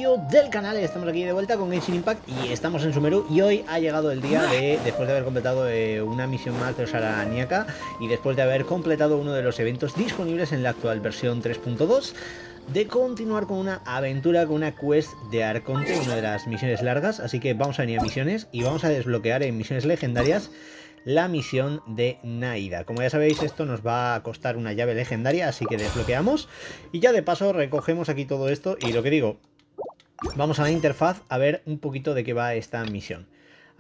episodio del canal. Estamos aquí de vuelta con Genshin Impact y estamos en Sumeru. Y hoy ha llegado el día de, después de haber completado una misión más de Osaraniaka y después de haber completado uno de los eventos disponibles en la actual versión 3.2, de continuar con una aventura, con una quest de Arconte, una de las misiones largas. Así que vamos a venir a misiones y vamos a desbloquear en misiones legendarias la misión de Naida. Como ya sabéis, esto nos va a costar una llave legendaria, así que desbloqueamos y ya de paso recogemos aquí todo esto. Y lo que digo, vamos a la interfaz a ver un poquito de qué va esta misión.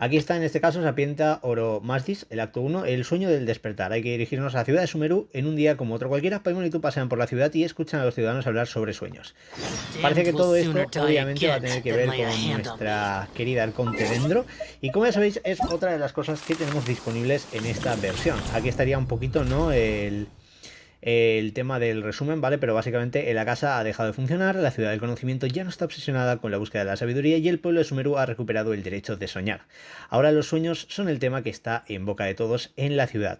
Aquí está, en este caso, Sapienta Oro Masdis, el acto 1, el sueño del despertar. Hay que dirigirnos a la ciudad de Sumeru en un día como otro cualquiera. Paimon y tú pasean por la ciudad y escuchan a los ciudadanos hablar sobre sueños. Parece que todo esto obviamente va a tener que ver con nuestra querida Arconte Dendro. Y como ya sabéis, es otra de las cosas que tenemos disponibles en esta versión. Aquí estaría un poquito, ¿no?, el tema del resumen, ¿vale? Pero básicamente la casa ha dejado de funcionar, la ciudad del conocimiento ya no está obsesionada con la búsqueda de la sabiduría y el pueblo de Sumeru ha recuperado el derecho de soñar. Ahora los sueños son el tema que está en boca de todos en la ciudad.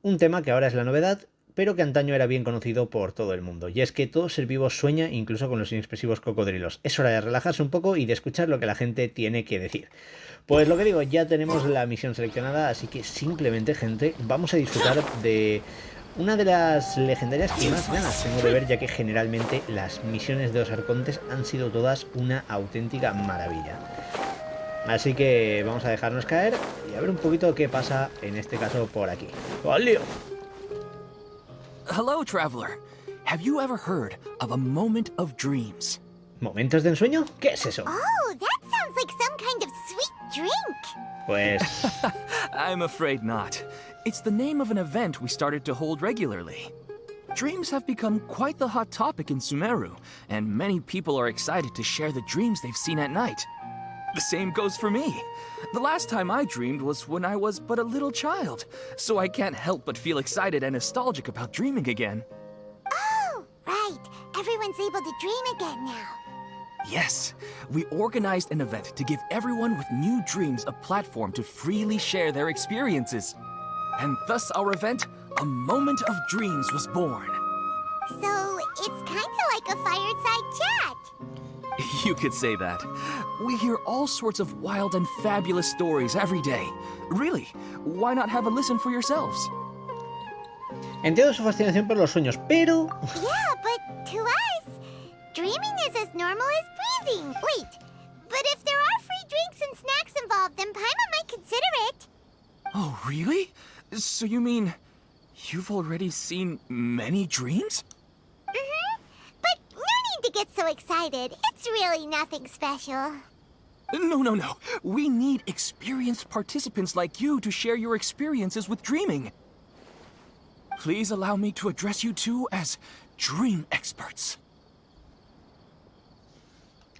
Un tema que ahora es la novedad, pero que antaño era bien conocido por todo el mundo. Y es que todo ser vivo sueña, incluso con los inexpresivos cocodrilos. Es hora de relajarse un poco y de escuchar lo que la gente tiene que decir. Pues lo que digo, ya tenemos la misión seleccionada, así que simplemente, gente, vamos a disfrutar de una de las legendarias que más ganas tengo de ver, ya que generalmente las misiones de los arcontes han sido todas una auténtica maravilla. Así que vamos a dejarnos caer y a ver un poquito qué pasa en este caso por aquí. ¡Olio! Hello, traveler. Have you ever heard of a moment of dreams? ¿Momentos de ensueño? ¿Qué es eso? Oh, that sounds like some kind of sweet drink. Pues I'm afraid not. It's the name of an event we started to hold regularly. Dreams have become quite the hot topic in Sumeru, and many people are excited to share the dreams they've seen at night. The same goes for me. The last time I dreamed was when I was but a little child, so I can't help but feel excited and nostalgic about dreaming again. Oh, right. Everyone's able to dream again now. Yes, we organized an event to give everyone with new dreams a platform to freely share their experiences. And thus our event, A Moment of Dreams, was born. So, it's kind of like a fireside chat. You could say that. We hear all sorts of wild and fabulous stories every day. Really, why not have a listen for yourselves? entiendo su fascinación por los sueños, pero Yeah, but to us, dreaming is as normal as breathing. Wait, but if there are free drinks and snacks involved, then Paimon might consider it. Oh, really? So you mean you've already seen many dreams? But no need to get so excited. It's really nothing special. No. We need experienced participants like you to share your experiences with dreaming. Please allow me to address you two as dream experts.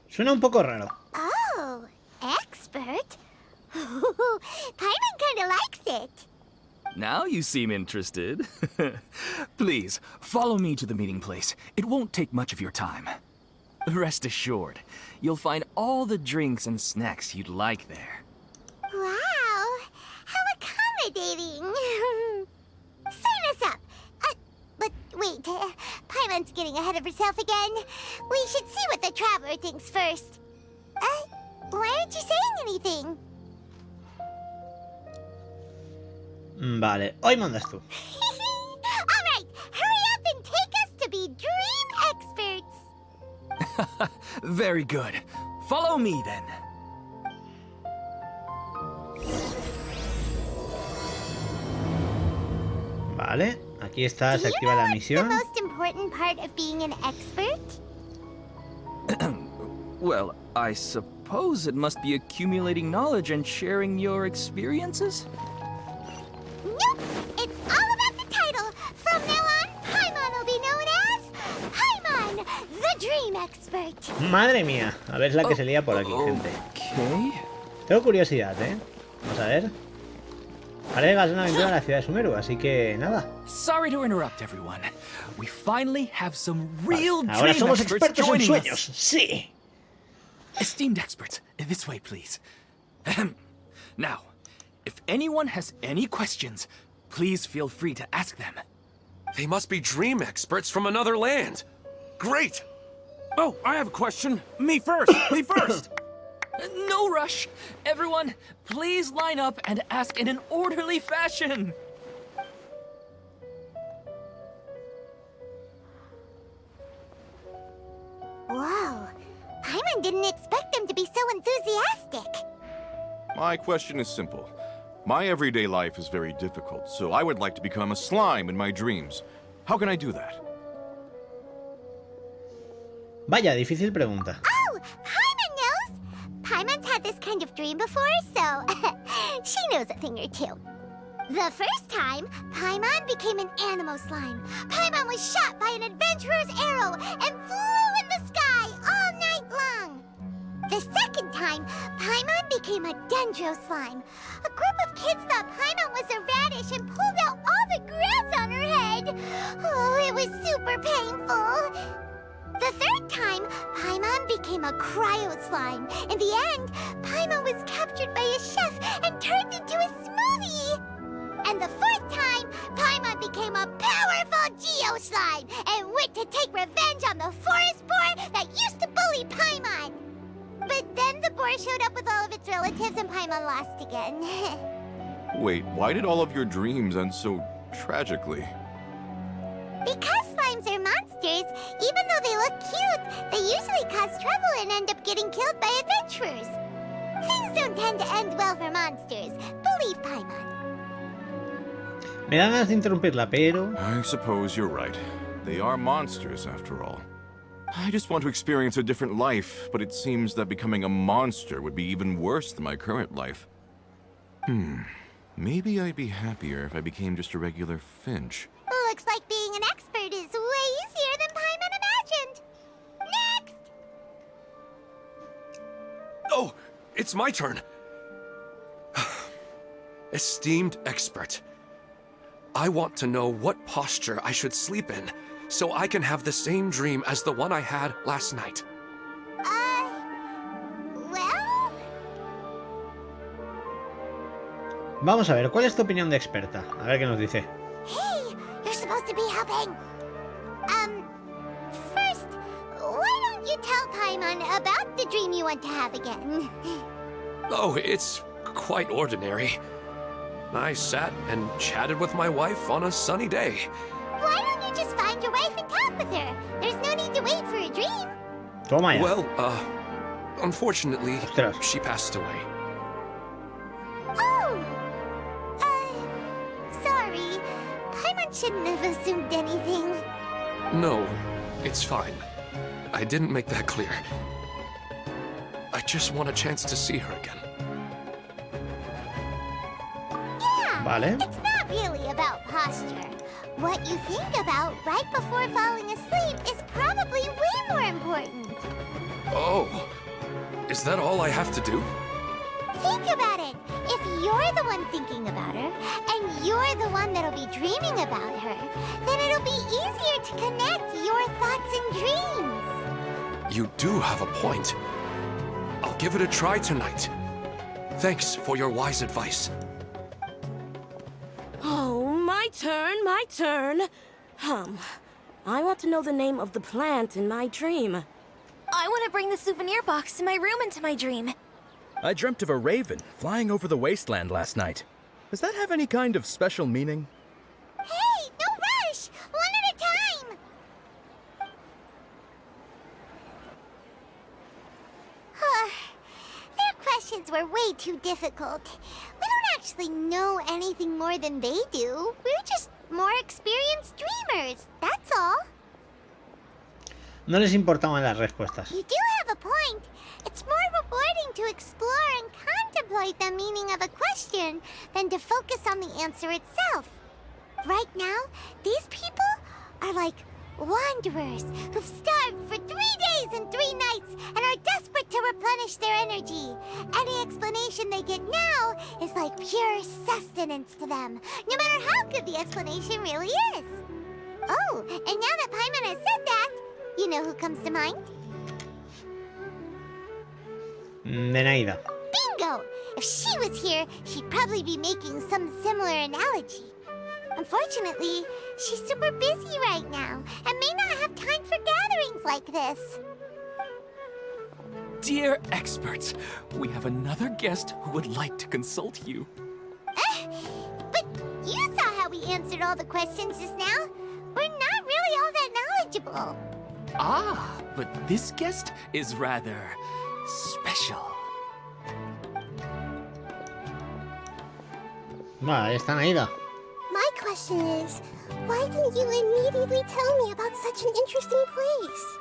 suena un poco raro. Oh, expert? Paimon kind of likes it. Now you seem interested. Please, follow me to the meeting place. It won't take much of your time. Rest assured, you'll find all the drinks and snacks you'd like there. Wow, how accommodating. Sign us up. But wait, Paimon's getting ahead of herself again. We should see what the traveler thinks first. Why aren't you saying anything? Vale, hoy mandas tú. All right, hurry up and take us to be dream experts. Very good. Follow me then. Vale, aquí está, Do se you activa know la what's the misión. most important part of being an expert? Well, I suppose it must be accumulating knowledge and sharing your experiences? Nope, it's all about the title. From now on, Paimon will be known as Paimon, the Dream Expert. Madre mía, a ver la que se lía por aquí, gente. Okay. Tengo curiosidad, ¿eh? Vamos a ver. Parece que va a ser una aventura en la ciudad de Sumeru, así que nada. Sorry to interrupt, everyone. We finally have some real Ahora dream somos experts expertos en joining sueños, us. sí. Esteemed experts, this way, please. Now, if anyone has any questions, please feel free to ask them. They must be dream experts from another land. Great! Oh, I have a question. Me first! Me first! No rush. Everyone, please line up and ask in an orderly fashion. Whoa. Paimon didn't expect them to be so enthusiastic. My question is simple. My everyday life is very difficult, so I would like to become a slime in my dreams. How can I do that? Vaya, difícil pregunta. Oh, Paimon knows! Paimon's had this kind of dream before, so she knows a thing or two. The first time, Paimon became an animal slime. Paimon was shot by an adventurer's arrow and flew in the sky all night long. The second time, Paimon became a dendro slime. A group of kids thought Paimon was a radish and pulled out all the grass on her head. Oh, it was super painful. The third time, Paimon became a cryo slime. In the end, Paimon was captured by a chef and turned into a smoothie. And the fourth time, Paimon became a powerful Geo slime and went to take revenge on the forest boar that used to bully Paimon. But then the boar showed up with all of its relatives and Paimon lost again. Wait, why did all of your dreams end so tragically? Because slimes are monsters, even though they look cute, they usually cause trouble and end up getting killed by adventurers. Things don't tend to end well for monsters. Believe Paimon. Me dan ganas de interrumpirla, pero... I suppose you're right. They are monsters, after all. I just want to experience a different life, but it seems that becoming a monster would be even worse than my current life. Maybe I'd be happier if I became just a regular Finch. Looks like being an expert is way easier than Paimon imagined. Next! Oh, it's my turn. Esteemed expert, I want to know what posture I should sleep in so I can have the same dream as the one I had last night. Well... Vamos a ver, ¿cuál es tu opinión de experta? A ver qué nos dice. Hey, you're supposed to be helping. First, why don't you tell Paimon about the dream you want to have again? Oh, it's quite ordinary. I sat and chatted with my wife on a sunny day. Why don't you just find your wife and talk with her? There's no need to wait for a dream. Toma ya. Well, unfortunately, Ostras. she passed away. Oh! Sorry. Paimon shouldn't have assumed anything. No, it's fine. I didn't make that clear. I just want a chance to see her again. Yeah, Vale. it's not really about posture. What you think about right before falling asleep is probably way more important. Oh, is that all I have to do? Think about it. If you're the one thinking about her, and you're the one that'll be dreaming about her, then it'll be easier to connect your thoughts and dreams. You do have a point. I'll give it a try tonight. Thanks for your wise advice. Oh, my turn. I want to know the name of the plant in my dream. I want to bring the souvenir box to my room into my dream. I dreamt of a raven flying over the wasteland last night. Does that have any kind of special meaning? Hey, no rush! One at a time! Their questions were way too difficult. We don't actually know anything more than they do. We're just more experienced dreamers, that's all. No les importaban las respuestas. You do have a point. It's more rewarding to explore and contemplate the meaning of a question than to focus on the answer itself. Right now, these people are like wanderers who've starved for 3 days and 3 nights and are desperate to replenish their energy. Any explanation they get now is like pure sustenance to them, no matter how good the explanation really is. Oh, and now that Paimon has said that, you know who comes to mind? Nenaida. Bingo! If she was here, she'd probably be making some similar analogy. Unfortunately, she's super busy right now and may not have time for gatherings like this. Dear experts, we have another guest who would like to consult you. But you saw how we answered all the questions just now. We're not really all that knowledgeable. Ah, but this guest is rather special. Vale, ahí están, Aida. My question is, why didn't you immediately tell me about such an interesting place?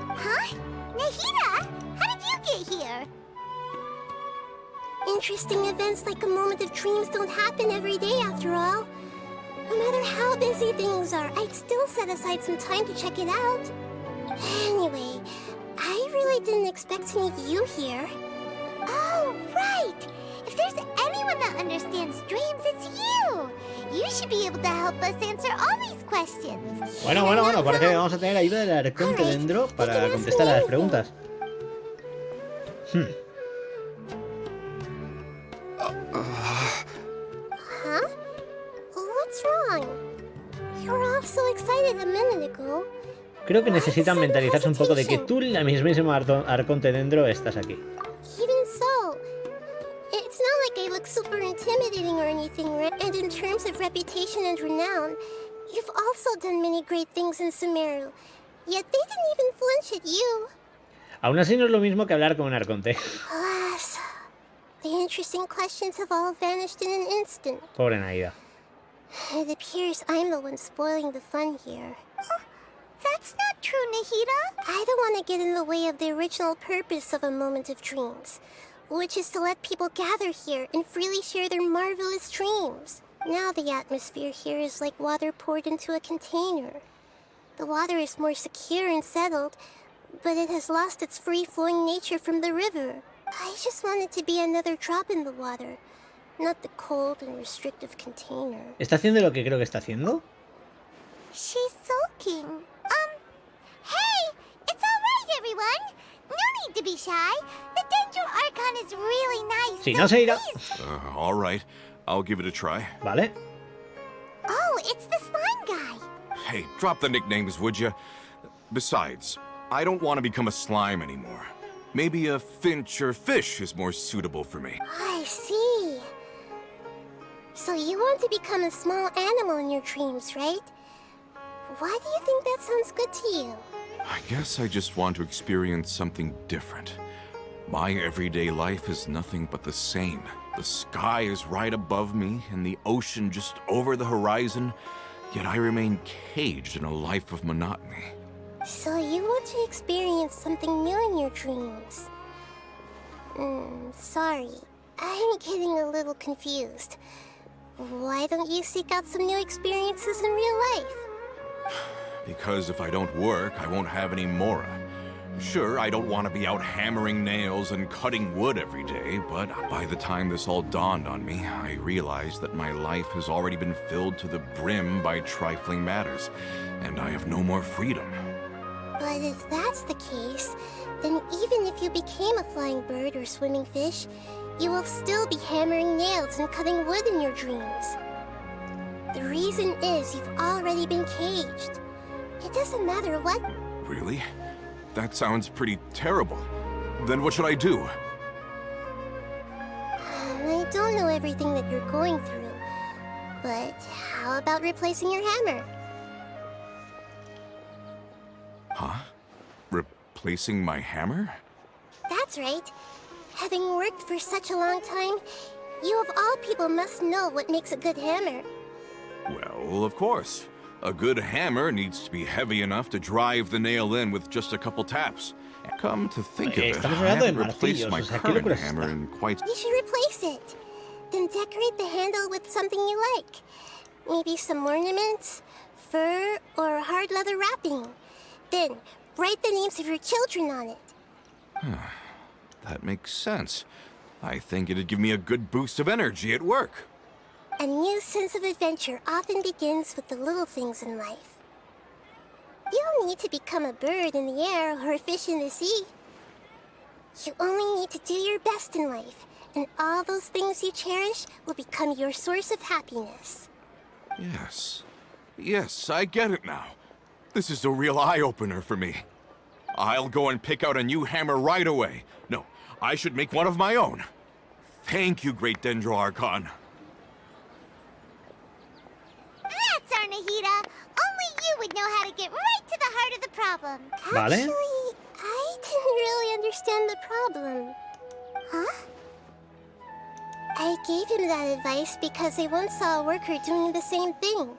Huh? Nahida, how did you get here? Interesting events like a moment of dreams don't happen every day after all. No matter how busy things are, I'd still set aside some time to check it out. Anyway, I really didn't expect to meet you here. Oh, right! If there's anyone that understands dreams, it's you! You should be able to help us answer all these questions. Bueno, parece que vamos a tener ayuda del Arconte Dendro para contestar a las preguntas. Huh? What's wrong? You were all so excited a minute ago. Creo que necesitan mentalizarse un poco de que tú, la mismísima Arconte Dendro, estás aquí. Even so, it's not like I look super intimidating or anything, right? And in terms of reputation and renown, you've also done many great things in Sumeru. Yet they didn't even flinch at you. Aún así no es lo mismo que hablar con un Arconte. Alas, the interesting questions have all vanished in an instant. Pobre Naida. It appears I'm the one spoiling the fun here. That's not true, Nahida. I don't want to get in the way of the original purpose of a moment of dreams, which is to let people gather here and freely share their marvelous dreams. Now the atmosphere here is like water poured into a container. The water is more secure and settled, but it has lost its free-flowing nature from the river. I just want it to be another drop in the water, not the cold and restrictive container. ¿Está haciendo lo que creo que está haciendo? She's sulking. Hey! It's all right, everyone! No need to be shy. The Dendro Archon is really nice. Si no se irá. Please. All right. I'll give it a try. Vale. Oh, it's the slime guy. Hey, drop the nicknames, would you? Besides, I don't want to become a slime anymore. Maybe a finch or fish is more suitable for me. I see. So you want to become a small animal in your dreams, right? Why do you think that sounds good to you? I guess I just want to experience something different. My everyday life is nothing but the same. The sky is right above me and the ocean just over the horizon, yet I remain caged in a life of monotony. So you want to experience something new in your dreams? Sorry. I'm getting a little confused. Why don't you seek out some new experiences in real life? Because if I don't work, I won't have any Mora. Sure, I don't want to be out hammering nails and cutting wood every day, but by the time this all dawned on me, I realized that my life has already been filled to the brim by trifling matters, and I have no more freedom. But if that's the case, then even if you became a flying bird or swimming fish, you will still be hammering nails and cutting wood in your dreams. The reason is you've already been caged. It doesn't matter what... Really? That sounds pretty terrible. Then what should I do? I don't know everything that you're going through, but how about replacing your hammer? Huh? Replacing my hammer? That's right. Having worked for such a long time, you of all people must know what makes a good hammer. Well, of course. A good hammer needs to be heavy enough to drive the nail in with just a couple taps. Come to think of it, Estamos I hablando de haven't replaced martillos, my o sea, ¿qué current locura es hammer esta? in quite... You should replace it. Then decorate the handle with something you like. Maybe some ornaments, fur, or hard leather wrapping. Then, write the names of your children on it. That makes sense. I think it'd give me a good boost of energy at work. A new sense of adventure often begins with the little things in life. You don't need to become a bird in the air or a fish in the sea. You only need to do your best in life, and all those things you cherish will become your source of happiness. Yes. Yes, I get it now. This is a real eye-opener for me. I'll go and pick out a new hammer right away. No, I should make one of my own. Thank you, Great Dendro Archon. That's our Nahida. Only you would know how to get right to the heart of the problem. Vale. Actually, I didn't really understand the problem. Huh? I gave him that advice because I once saw a worker doing the same thing.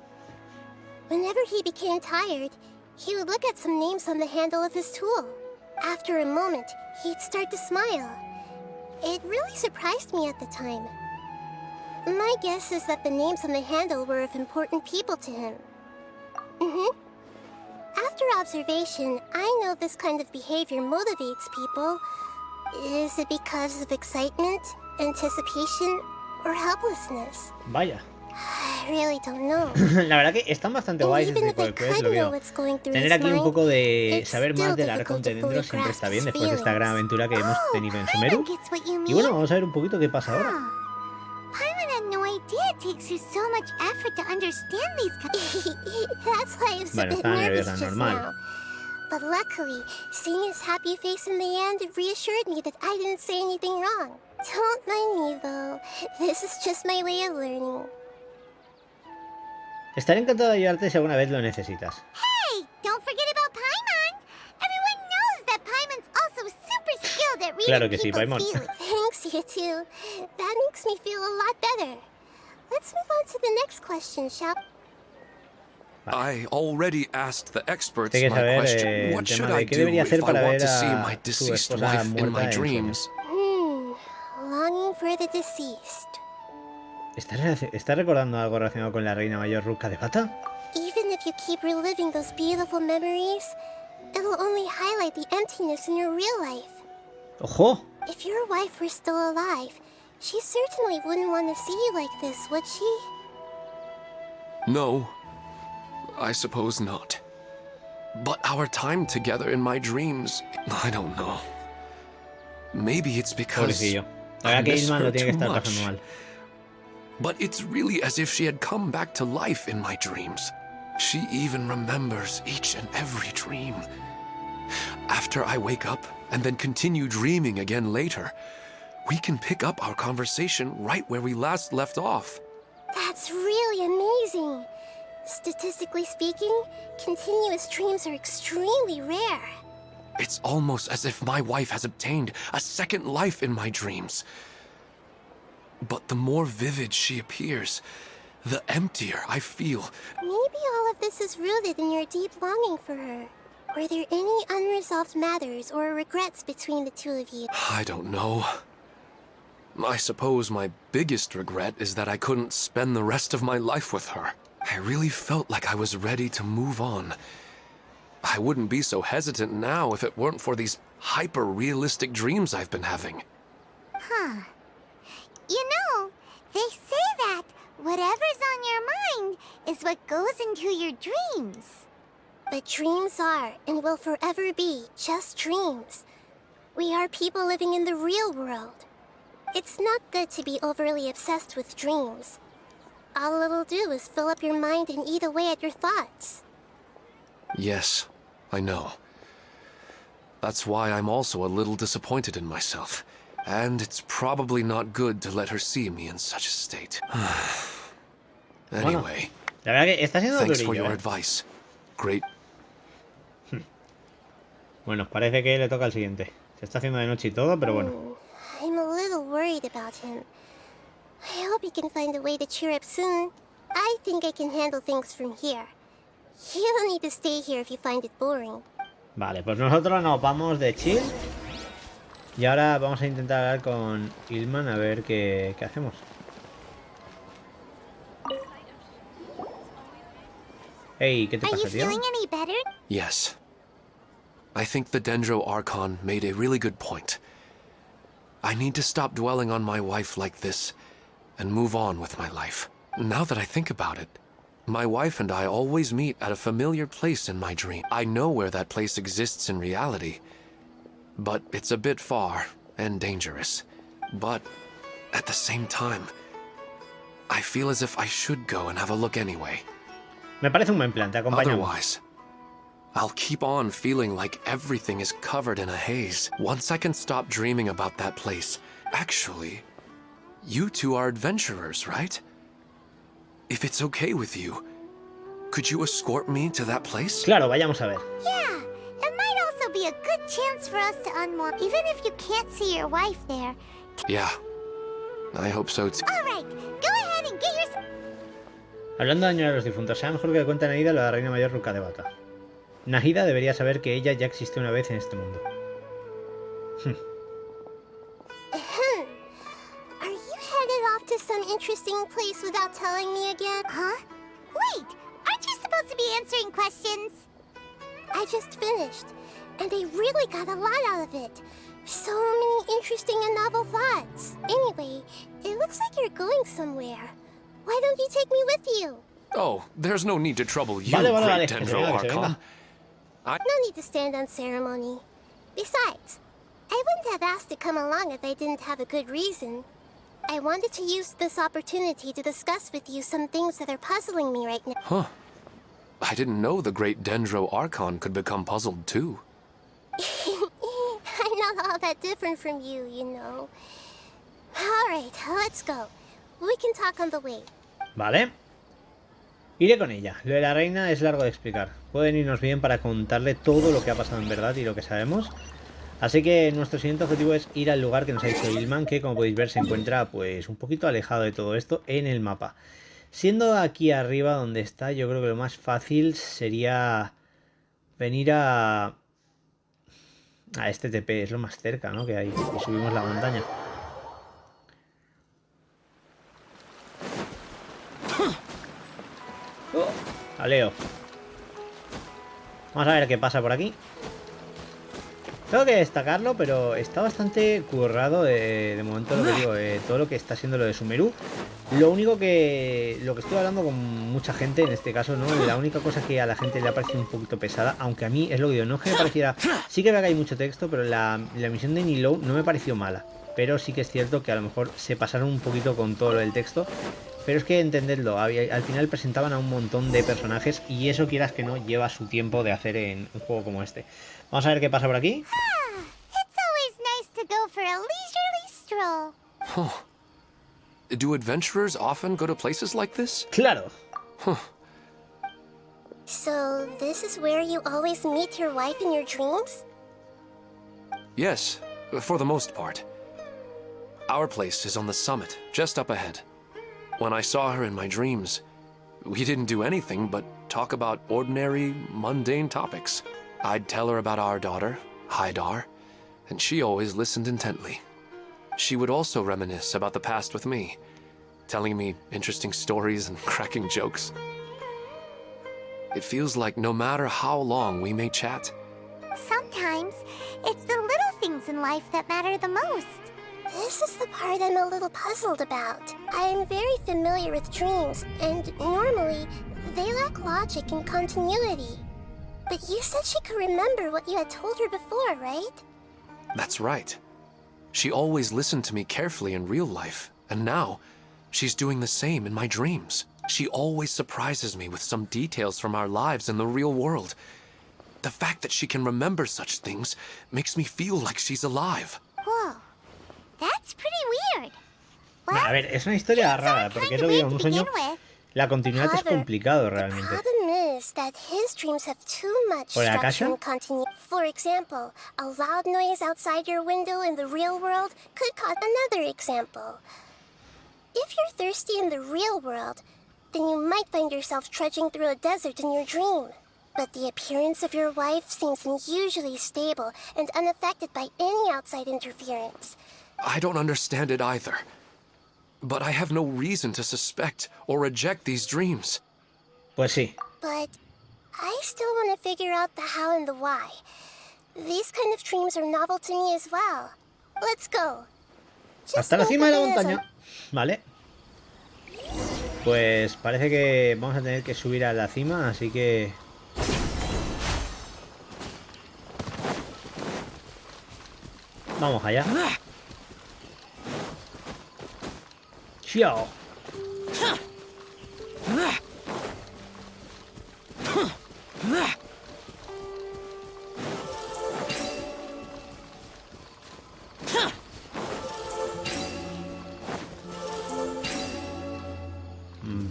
Whenever he became tired, he would look at some names on the handle of his tool. After a moment, he'd start to smile. It really surprised me at the time. My guess is that the names on the handle were of important people to him. After observation, I know this kind of behavior motivates people. Is it because of excitement, anticipation, or helplessness? Vaya. I really don't know. La verdad que están bastante And guays este even if tipo I de quests, could lo know veo. what's going through Tener his aquí un mind, poco de it's saber still más del difficult Arcon to de dentro fully siempre está grasp bien his después de esta gran feelings. aventura que hemos tenido en Sumeru. Gets what you Y bueno, mean. vamos a ver un poquito qué pasa ahora. Paimon had no idea it takes you so much effort to understand these That's why I was Bueno, a bit estaba nervous nerviosa, just normal. now. But luckily, seeing his happy face in the end reassured me that I didn't say anything wrong. Don't mind me, though. This is just my way of learning. Estaré encantado de ayudarte si alguna vez lo necesitas. Hey, don't forget about Paimon. Everyone knows that Paimon's also super skilled at reading Claro que sí, people's Paimon. feelings. Thanks, you two. That makes me feel a lot better. Let's move on to the next question, shall we? I already asked the experts Hay que my saber question. el What should tema I de qué do debería hacer if I para want ver to see a my su deceased esposa wife in muerta my en dreams? Longing for the deceased. ¿Estás recordando algo relacionado con la reina mayor Ruka de Bata? Even if you keep reliving those beautiful memories, it'll only highlight the emptiness in your real life. ¡Ojo! If your wife were still alive, she certainly wouldn't want to see you like this, would she? No, I suppose not. But our time together in my dreams, I don't know. Maybe it's because Pobrecillo. La I verdad que miss Ilman her lo tiene que too estar much. pasando mal. But it's really as if she had come back to life in my dreams. She even remembers each and every dream. After I wake up and then continue dreaming again later, we can pick up our conversation right where we last left off. That's really amazing. Statistically speaking, continuous dreams are extremely rare. It's almost as if my wife has obtained a second life in my dreams. But the more vivid she appears, the emptier I feel. Maybe all of this is rooted in your deep longing for her. Were there any unresolved matters or regrets between the two of you? I don't know. I suppose my biggest regret is that I couldn't spend the rest of my life with her. I really felt like I was ready to move on. I wouldn't be so hesitant now if it weren't for these hyper-realistic dreams I've been having. Huh. You know, they say that whatever's on your mind is what goes into your dreams. But dreams are and will forever be just dreams. We are people living in the real world. It's not good to be overly obsessed with dreams. All it'll do is fill up your mind and eat away at your thoughts. Yes, I know. That's why I'm also a little disappointed in myself. And it's probably not good to let her see me in such a state. Anyway, La verdad que está siendo thanks for durillo, your ¿eh? advice. Great. Bueno, parece que le toca al siguiente. Se está haciendo de noche y todo, pero bueno. I'm a little worried about him. I hope he can find a way to cheer up soon. I think I can handle things from here. You don't need to stay here if you find it boring. Vale, pues nosotros nos vamos de chill. Y ahora vamos a intentar hablar con Ilman a ver qué hacemos. Hey, ¿qué te Are you pasa, tío? feeling any better? Yes. I think the Dendro Archon made a really good point. I need to stop dwelling on my wife like this and move on with my life. Now that I think about it, my wife and I always meet at a familiar place in my dream. I know where that place exists in reality, but it's a bit far and dangerous. But at the same time, I feel as if I should go and have a look anyway. Me parece un buen plan, te acompañamos. Otherwise, I'll keep on feeling like everything is covered in a haze. Once I can stop dreaming about that place. Actually, you two are adventurers, right? If it's okay with you, could you escort me to that place? Claro, vayamos a ver. Yeah, it might also be a good chance for us to unwind, even if you can't see your wife there. Yeah, I hope so too. All right, go ahead and get your... Hablando de añorar a los difuntos, será mejor que le cuente a Nahida lo de la reina mayor Ruka de Baka. Nahida debería saber que ella ya existió una vez en este mundo. Are you headed off to some interesting place without telling me again? Huh? Wait, aren't you supposed to be answering questions? I just finished, and I really got a lot out of it. So many interesting and novel thoughts. Anyway, it looks like you're going somewhere. Why don't you take me with you? Oh, there's no need to trouble you, Vale, great que se Dendro venga, que se Archon. venga. No need to stand on ceremony. Besides, I wouldn't have asked to come along if I didn't have a good reason. I wanted to use this opportunity to discuss with you some things that are puzzling me right now. Huh. I didn't know the great Dendro Archon could become puzzled too. I'm not all that different from you, you know. Alright, let's go. We can talk on the way. Vale. Iré con ella. Lo de la reina es largo de explicar. Pueden irnos bien para contarle todo lo que ha pasado en verdad y lo que sabemos. Así que nuestro siguiente objetivo es ir al lugar que nos ha dicho Ilman, que como podéis ver se encuentra pues un poquito alejado de todo esto en el mapa. Siendo aquí arriba donde está, yo creo que lo más fácil sería venir a este TP, es lo más cerca, ¿no? Que hay, y subimos la montaña. Aleo. Vamos a ver qué pasa por aquí. Tengo que destacarlo, pero está bastante currado de momento lo que digo, todo lo que está siendo lo de Sumeru. Lo único que... Lo que estoy hablando con mucha gente, en este caso, ¿no? La única cosa que a la gente le ha parecido un poquito pesada, aunque a mí es lo que digo, no es que me pareciera... Sí que veo que hay mucho texto, pero la misión de Nilou no me pareció mala. Pero sí que es cierto que a lo mejor se pasaron un poquito con todo lo del texto. Pero es que entendedlo, al final presentaban a un montón de personajes y eso, quieras que no, lleva su tiempo de hacer en un juego como este. Vamos a ver qué pasa por aquí. It's always nice to go for a leisurely stroll. Huh. Do adventurers often go to places like this? Claro. So, this is where you always meet your wife in your dreams? Yes, for the most part. Our place is on the summit, just up ahead. When I saw her in my dreams, we didn't do anything but talk about ordinary, mundane topics. I'd tell her about our daughter, Haidar, and she always listened intently. She would also reminisce about the past with me, telling me interesting stories and cracking jokes. It feels like no matter how long we may chat, Sometimes, it's the little things in life that matter the most. This is the part I'm a little puzzled about. I am very familiar with dreams, and normally, they lack logic and continuity. But you said she could remember what you had told her before, right? that's right. She always listened to me carefully in real life, and now she's doing the same in my dreams. She always surprises me with some details from our lives in the real world. The fact that she can remember such things makes me feel like she's alive. Whoa, that's pretty weird. A ver, es una historia rara, porque es lo que digo, en un sueño la continuidad es complicado realmente. The problem is that his dreams have too much ¿Por la structure casa? and continuity. For example, a loud noise outside your window in the real world could cause another example. If you're thirsty in the real world, then you might find yourself trudging through a desert in your dream. But the appearance of your wife seems unusually stable and unaffected by any outside interference. I don't understand it either. But I have no reason to suspect or reject these dreams. Pues sí. But I still want to figure out the how and the why. These kind of dreams are novel to me as well. Let's go. Just Hasta la think cima de of la it as a- montaña. Vale. Pues parece que vamos a tener que subir a la cima, así que... Vamos allá. Xiao.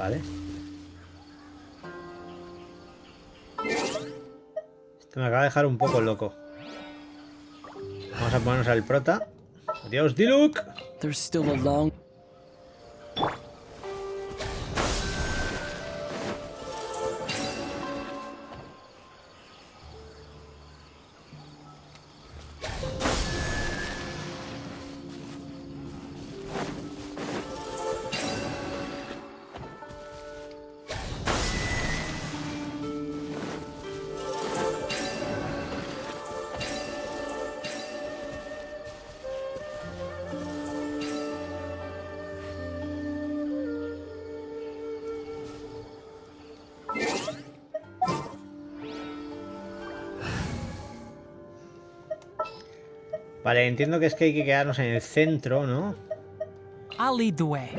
Vale. Esto me acaba de dejar un poco loco. Vamos a ponernos al prota. Adiós, Diluc. There's still a long... Vale, entiendo que es que hay que quedarnos en el centro, ¿no? I'll lead the way.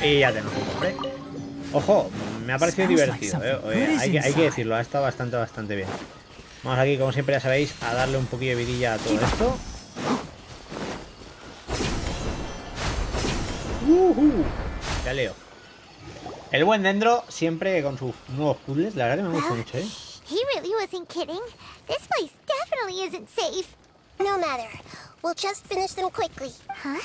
Y ya tenemos un hombre. Ojo, me ha parecido divertido, hay que decirlo, ha estado bastante bien. Vamos aquí, como siempre ya sabéis, a darle un poquillo de vidilla a todo esto. Ya leo. El buen Dendro siempre con sus nuevos puzzles, la verdad que me gusta mucho, ¿eh? He really wasn't kidding. This place definitely isn't safe. No matter. We'll just finish them quickly. Huh?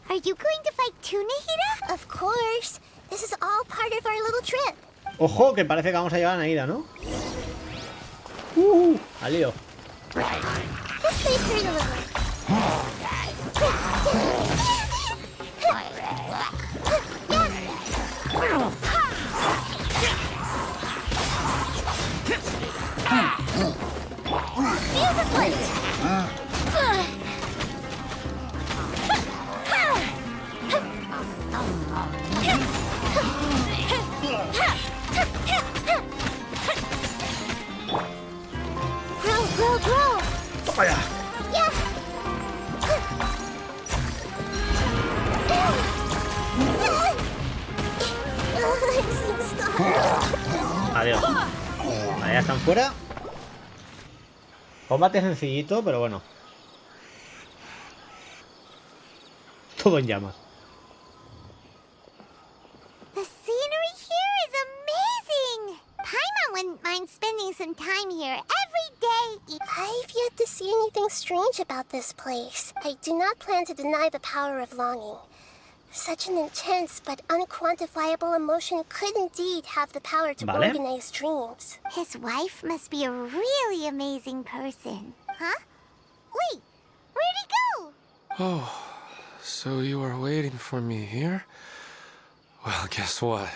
Are you going to fight too, Nahida? Of course. This is all part of our little trip. Ojo, que parece que vamos a llevar a Nahida, ¿no? A lío. This place hurt a little. Fuse is late. Grow. ¡Toma ya! Yeah. Adiós. Vale, ya están fuera. Combate sencillito, pero bueno. Todo en llamas. The scenery here is amazing! Paimon wouldn't mind spending some time here every day. I've yet to see anything strange about this place. I do not plan to deny the power of longing. Such an intense but unquantifiable emotion could indeed have the power to organize dreams. His wife must be a really amazing person. Huh? Wait, where'd he go? Oh, so you are waiting for me here? Well, guess what?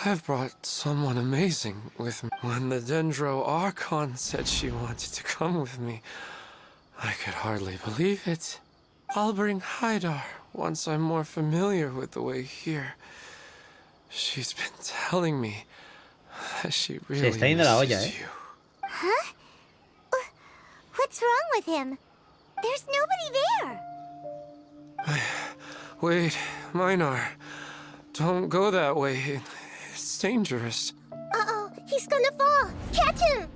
I've brought someone amazing with me. When the Dendro Archon said she wanted to come with me, I could hardly believe it. I'll bring Haidar once I'm more familiar with the way here. She's been telling me that she really misses you. Huh? What's wrong with him? There's nobody there. Wait, Minar. Don't go that way. It's dangerous. Uh-oh, he's gonna fall. Catch him!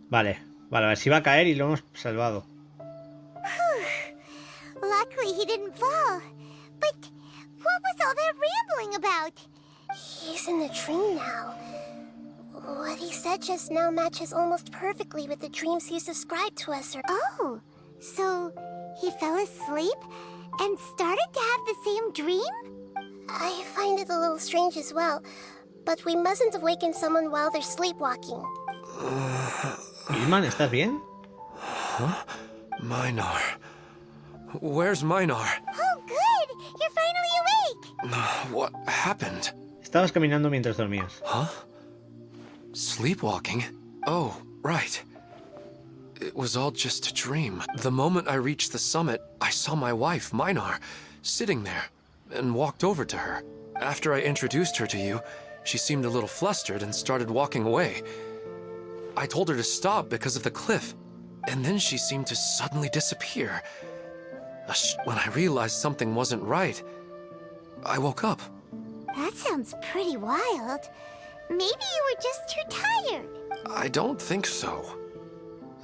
Vale, a ver si va a caer y lo hemos salvado. Luckily he didn't fall. But what was all that rambling about? He's in a dream now. What he said just now matches almost perfectly with the dreams he's described to us. Oh, so he fell asleep and started to have the same dream? I find it a little strange as well, but we mustn't awaken someone while they're sleepwalking. Ilman, ¿estás bien? Minar. Where's Minar? Oh, good! You're finally awake! What happened? Estabas caminando mientras dormías. Huh? Sleepwalking? Oh, right. It was all just a dream. The moment I reached the summit, I saw my wife, Minar, sitting there, and walked over to her. After I introduced her to you, she seemed a little flustered and started walking away. I told her to stop because of the cliff, and then she seemed to suddenly disappear. When I realized something wasn't right, I woke up. That sounds pretty wild. Maybe you were just too tired. I don't think so.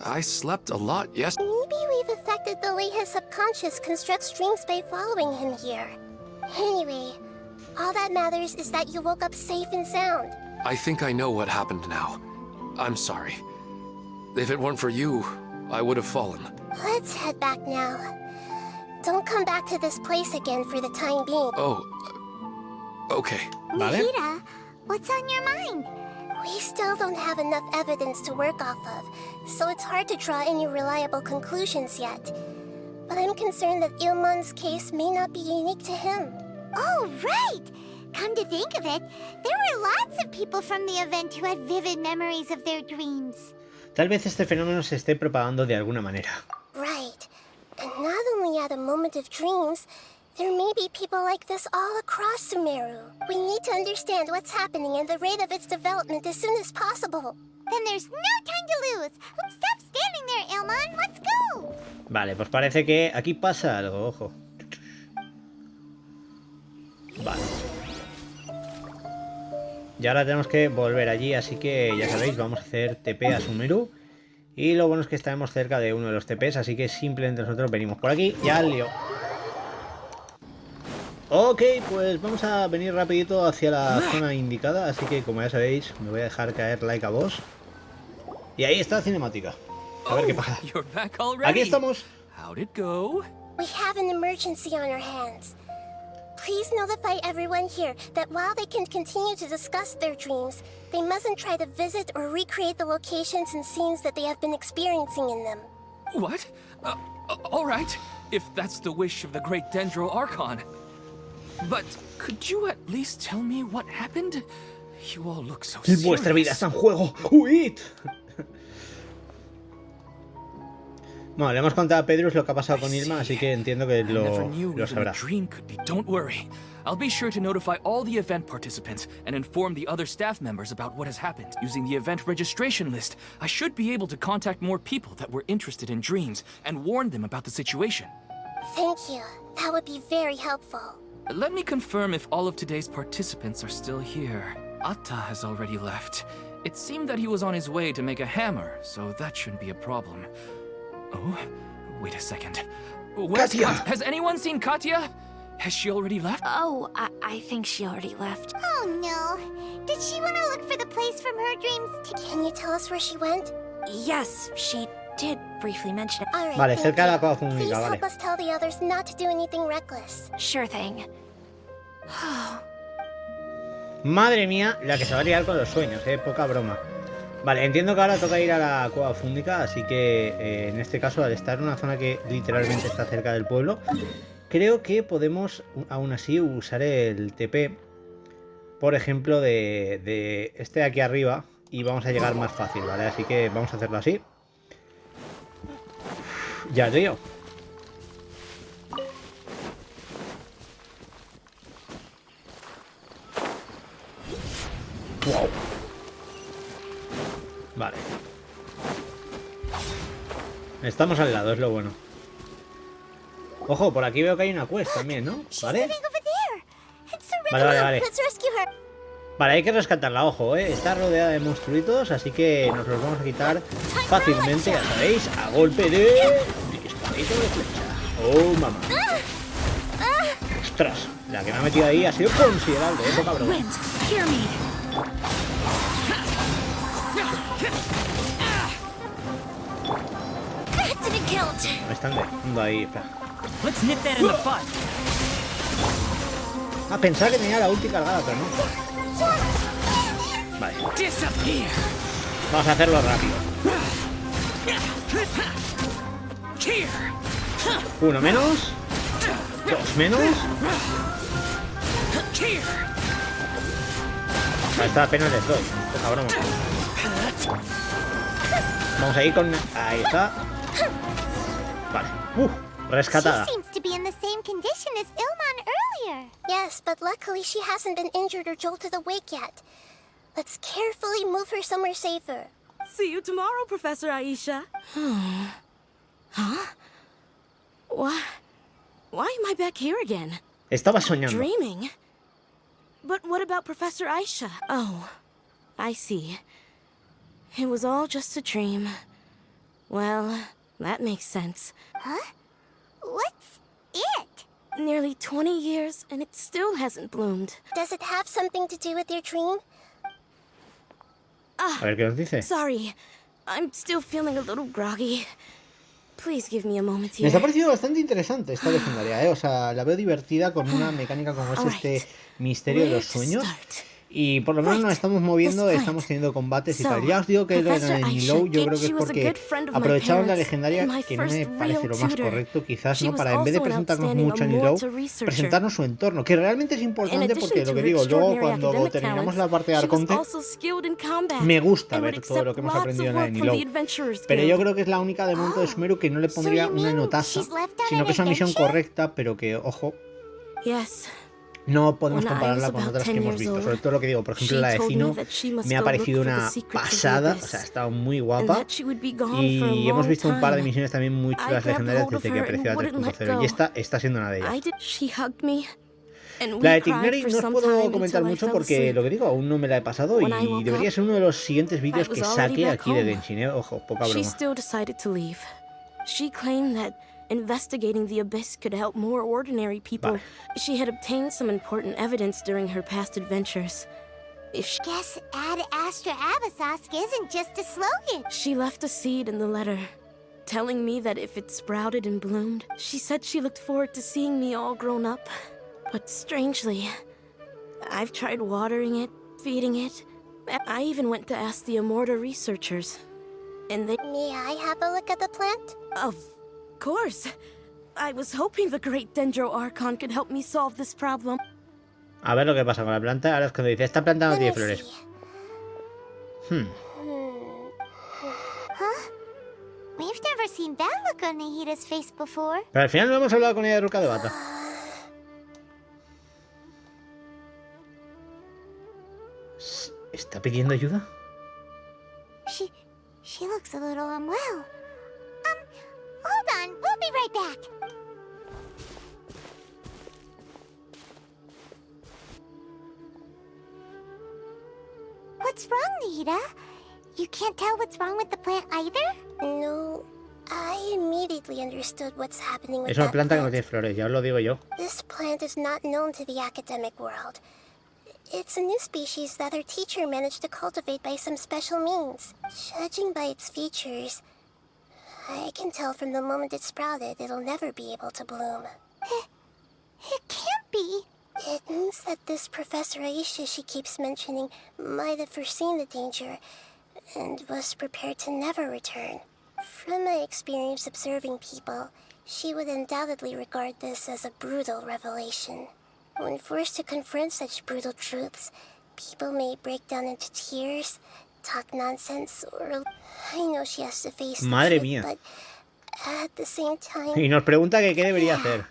I slept a lot yesterday. Maybe we've affected the way his subconscious constructs dreams by following him here. Anyway, all that matters is that you woke up safe and sound. I think I know what happened now. I'm sorry. If it weren't for you, I would have fallen. Let's head back now. Don't come back to this place again for the time being. Oh, okay. Vale. Nihira, what's on your mind? We still don't have enough evidence to work off of, so it's hard to draw any reliable conclusions yet. But I'm concerned that Ilmon's case may not be unique to him. Oh, right! Come to think of it, there were lots of people from the event who had vivid memories of their dreams. Tal vez este fenómeno se esté propagando de alguna manera. Right. And not only at a moment of dreams, there may be people like this all across Sumeru. We need to understand what's happening and the rate of its development as soon as possible. Then there's no time to lose. Stop standing there, Ilmon. Let's go. Vale, pues parece que aquí pasa algo, ojo. Vale. Y ahora tenemos que volver allí, así que ya sabéis, vamos a hacer TP a Sumeru. Y lo bueno es que estaremos cerca de uno de los TPs, así que simplemente nosotros venimos por aquí y al lío. Ok, pues vamos a venir rapidito hacia la zona indicada, así que como ya sabéis, me voy a dejar caer like a vos. Y ahí está la cinemática. A ver qué pasa. Aquí estamos. How'd it go? We have an emergency on our hands. Please notify everyone here that while they can continue to discuss their dreams, they mustn't try to visit or recreate the locations and scenes that they have been experiencing in them. What? All right, if that's the wish of the great Dendro Archon. But could you at least tell me what happened? You all look so serious. Vuestra vida está en juego. ¡Huid! Bueno, le hemos contado a Pedrus lo que ha pasado con Ilma, así que entiendo que lo sabrá. Don't worry. I'll be sure to notify all the event participants and inform the other staff members about what has happened. Using the event registration list, I should be able to contact more people that were interested in dreams and warn them about the situation. Thank you. That would be very helpful. Let me confirm if all of today's participants are still here. Atta has already left. It seemed that he was on his way to make a hammer, so that shouldn't be a problem. Oh, wait a second. Where's Katya! Has anyone seen Katya? Has she already left? Oh, I think she already left. Oh no. Did she want to look for the place from her dreams? Can you tell us where she went? Yes, she did briefly mention it. All right, Vale, thank cerca de la you. cueva Please fúngica, vale. help us tell the others not to do anything reckless. Sure thing. Madre mía, la que se va a liar con los sueños, poca broma. Vale, entiendo que ahora toca ir a la cueva fúngica, así que en este caso, al estar en una zona que literalmente está cerca del pueblo, creo que podemos aún así usar el TP, por ejemplo, de este de aquí arriba, y vamos a llegar más fácil, ¿vale? Así que vamos a hacerlo así. Ya, tío. Wow. Vale. Estamos al lado, es lo bueno. Ojo, por aquí veo que hay una quest también, ¿no? ¿Vale? Vale. Vale, hay que rescatarla, ojo, está rodeada de monstruitos, así que nos los vamos a quitar fácilmente, ya sabéis, a golpe de disparito de flecha. Oh, mamá. Ostras, la que me ha metido ahí ha sido considerable, poca broma. Me están dejando ahí, espera. Ah, pensaba que tenía la ulti cargada, pero no. Vale. Vamos a hacerlo rápido. Uno menos. Dos menos. A esta apenas les doy. Poca broma. Vamos a ir con... Ahí está. Vale. Rescatada. She seems to be in the same condition as Ilmon earlier. Yes, but luckily she hasn't been injured or jolted awake yet. Let's carefully move her somewhere safer. See you tomorrow, Professor Aisha. Huh? Why am I back here again? Estaba soñando. Dreaming? But what about Professor Aisha? Oh, I see. It was all just a dream. Well, that makes sense. Huh? What's it? Nearly 20 years, and it still hasn't bloomed. Does it have something to do with your dream? A ver qué nos dice. Sorry. I'm still feeling a little groggy. Please give me a moment Me here. está pareciendo bastante interesante esta legendaria, ¿eh? O sea, la veo divertida con una mecánica como es este misterio de los sueños. Y por lo menos nos estamos moviendo, estamos teniendo combates y tal. Ya os digo que lo de Nilou yo creo que es porque aprovecharon la legendaria, que no me parece lo más correcto, quizás, ¿no? Para en vez de presentarnos mucho a Nilou, presentarnos su entorno, que realmente es importante porque lo que digo, luego cuando terminamos la parte de Arconte, me gusta ver todo lo que hemos aprendido en la de Nilou. Pero yo creo que es la única de Monto de Sumeru que no le pondría una notaza, sino que es una misión correcta, pero que, ojo, no podemos compararla con otras que hemos visto. Sobre todo lo que digo, por ejemplo, la de Zino me ha parecido una pasada. O sea, ha estado muy guapa. Y hemos visto un par de misiones también muy chulas legendarias desde que apareció la 3.0. Y esta está siendo una de ellas. La de Tighnari no os puedo comentar mucho porque, lo que digo, aún no me la he pasado y debería ser uno de los siguientes vídeos que saque aquí de Genshin, ¿eh? Ojo, poca broma. Investigating the Abyss could help more ordinary people. Vale. She had obtained some important evidence during her past adventures. Guess Ad Astra Abyssosque isn't just a slogan. She left a seed in the letter, telling me that if it sprouted and bloomed, she said she looked forward to seeing me all grown up. But strangely, I've tried watering it, feeding it. I even went to ask the Amorta researchers. And they... May I have a look at the plant? Of course. I was hoping the great Dendro Archon could help me solve this problem. A ver lo que pasa con la planta. Ahora es cuando dice, esta planta no tiene flores. Huh? We've never seen that look on Nahita's face before. Pero al final no hemos hablado con ella de Ruka de Bata. ¿Está pidiendo ayuda? She looks a little unwell. Hold on, we'll be right back. What's wrong, Nahita? You can't tell what's wrong with the plant either? No, I immediately understood what's happening with Es una that planta que no plant. tiene flores, ya os lo digo yo. This plant is not known to the academic world. It's a new species that our teacher managed to cultivate by some special means. Judging by its features, I can tell from the moment it sprouted it'll never be able to bloom. It can't be. It means that this Professor Aisha she keeps mentioning might have foreseen the danger and was prepared to never return. From my experience observing people, she would undoubtedly regard this as a brutal revelation. When forced to confront such brutal truths, people may break down into tears, talk nonsense, or... I know she has to face the Madre truth, mía. but at the same time... Y nos pregunta que qué debería hacer.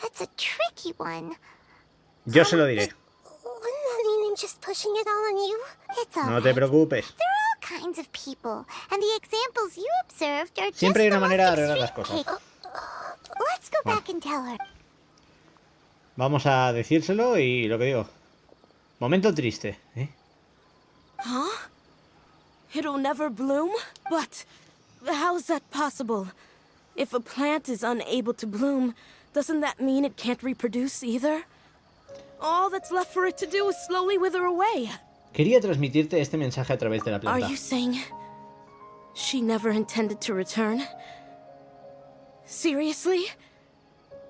That's a tricky one. Yo se lo diré. Wouldn't that mean I'm just pushing it all on you? It's all No te preocupes. There are all kinds of people, and the examples you observed are Siempre hay just una the manera de most arreglar las extreme cosas. case. Let's go back and tell her. Vamos a decírselo y lo que digo. Momento triste, ¿eh? Huh? It'll never bloom? But how's that possible? If a plant is unable to bloom, doesn't that mean it can't reproduce either? All that's left for it to do is slowly wither away. Quería transmitirte este mensaje a través de la Are planta. you saying she never intended to return? Seriously?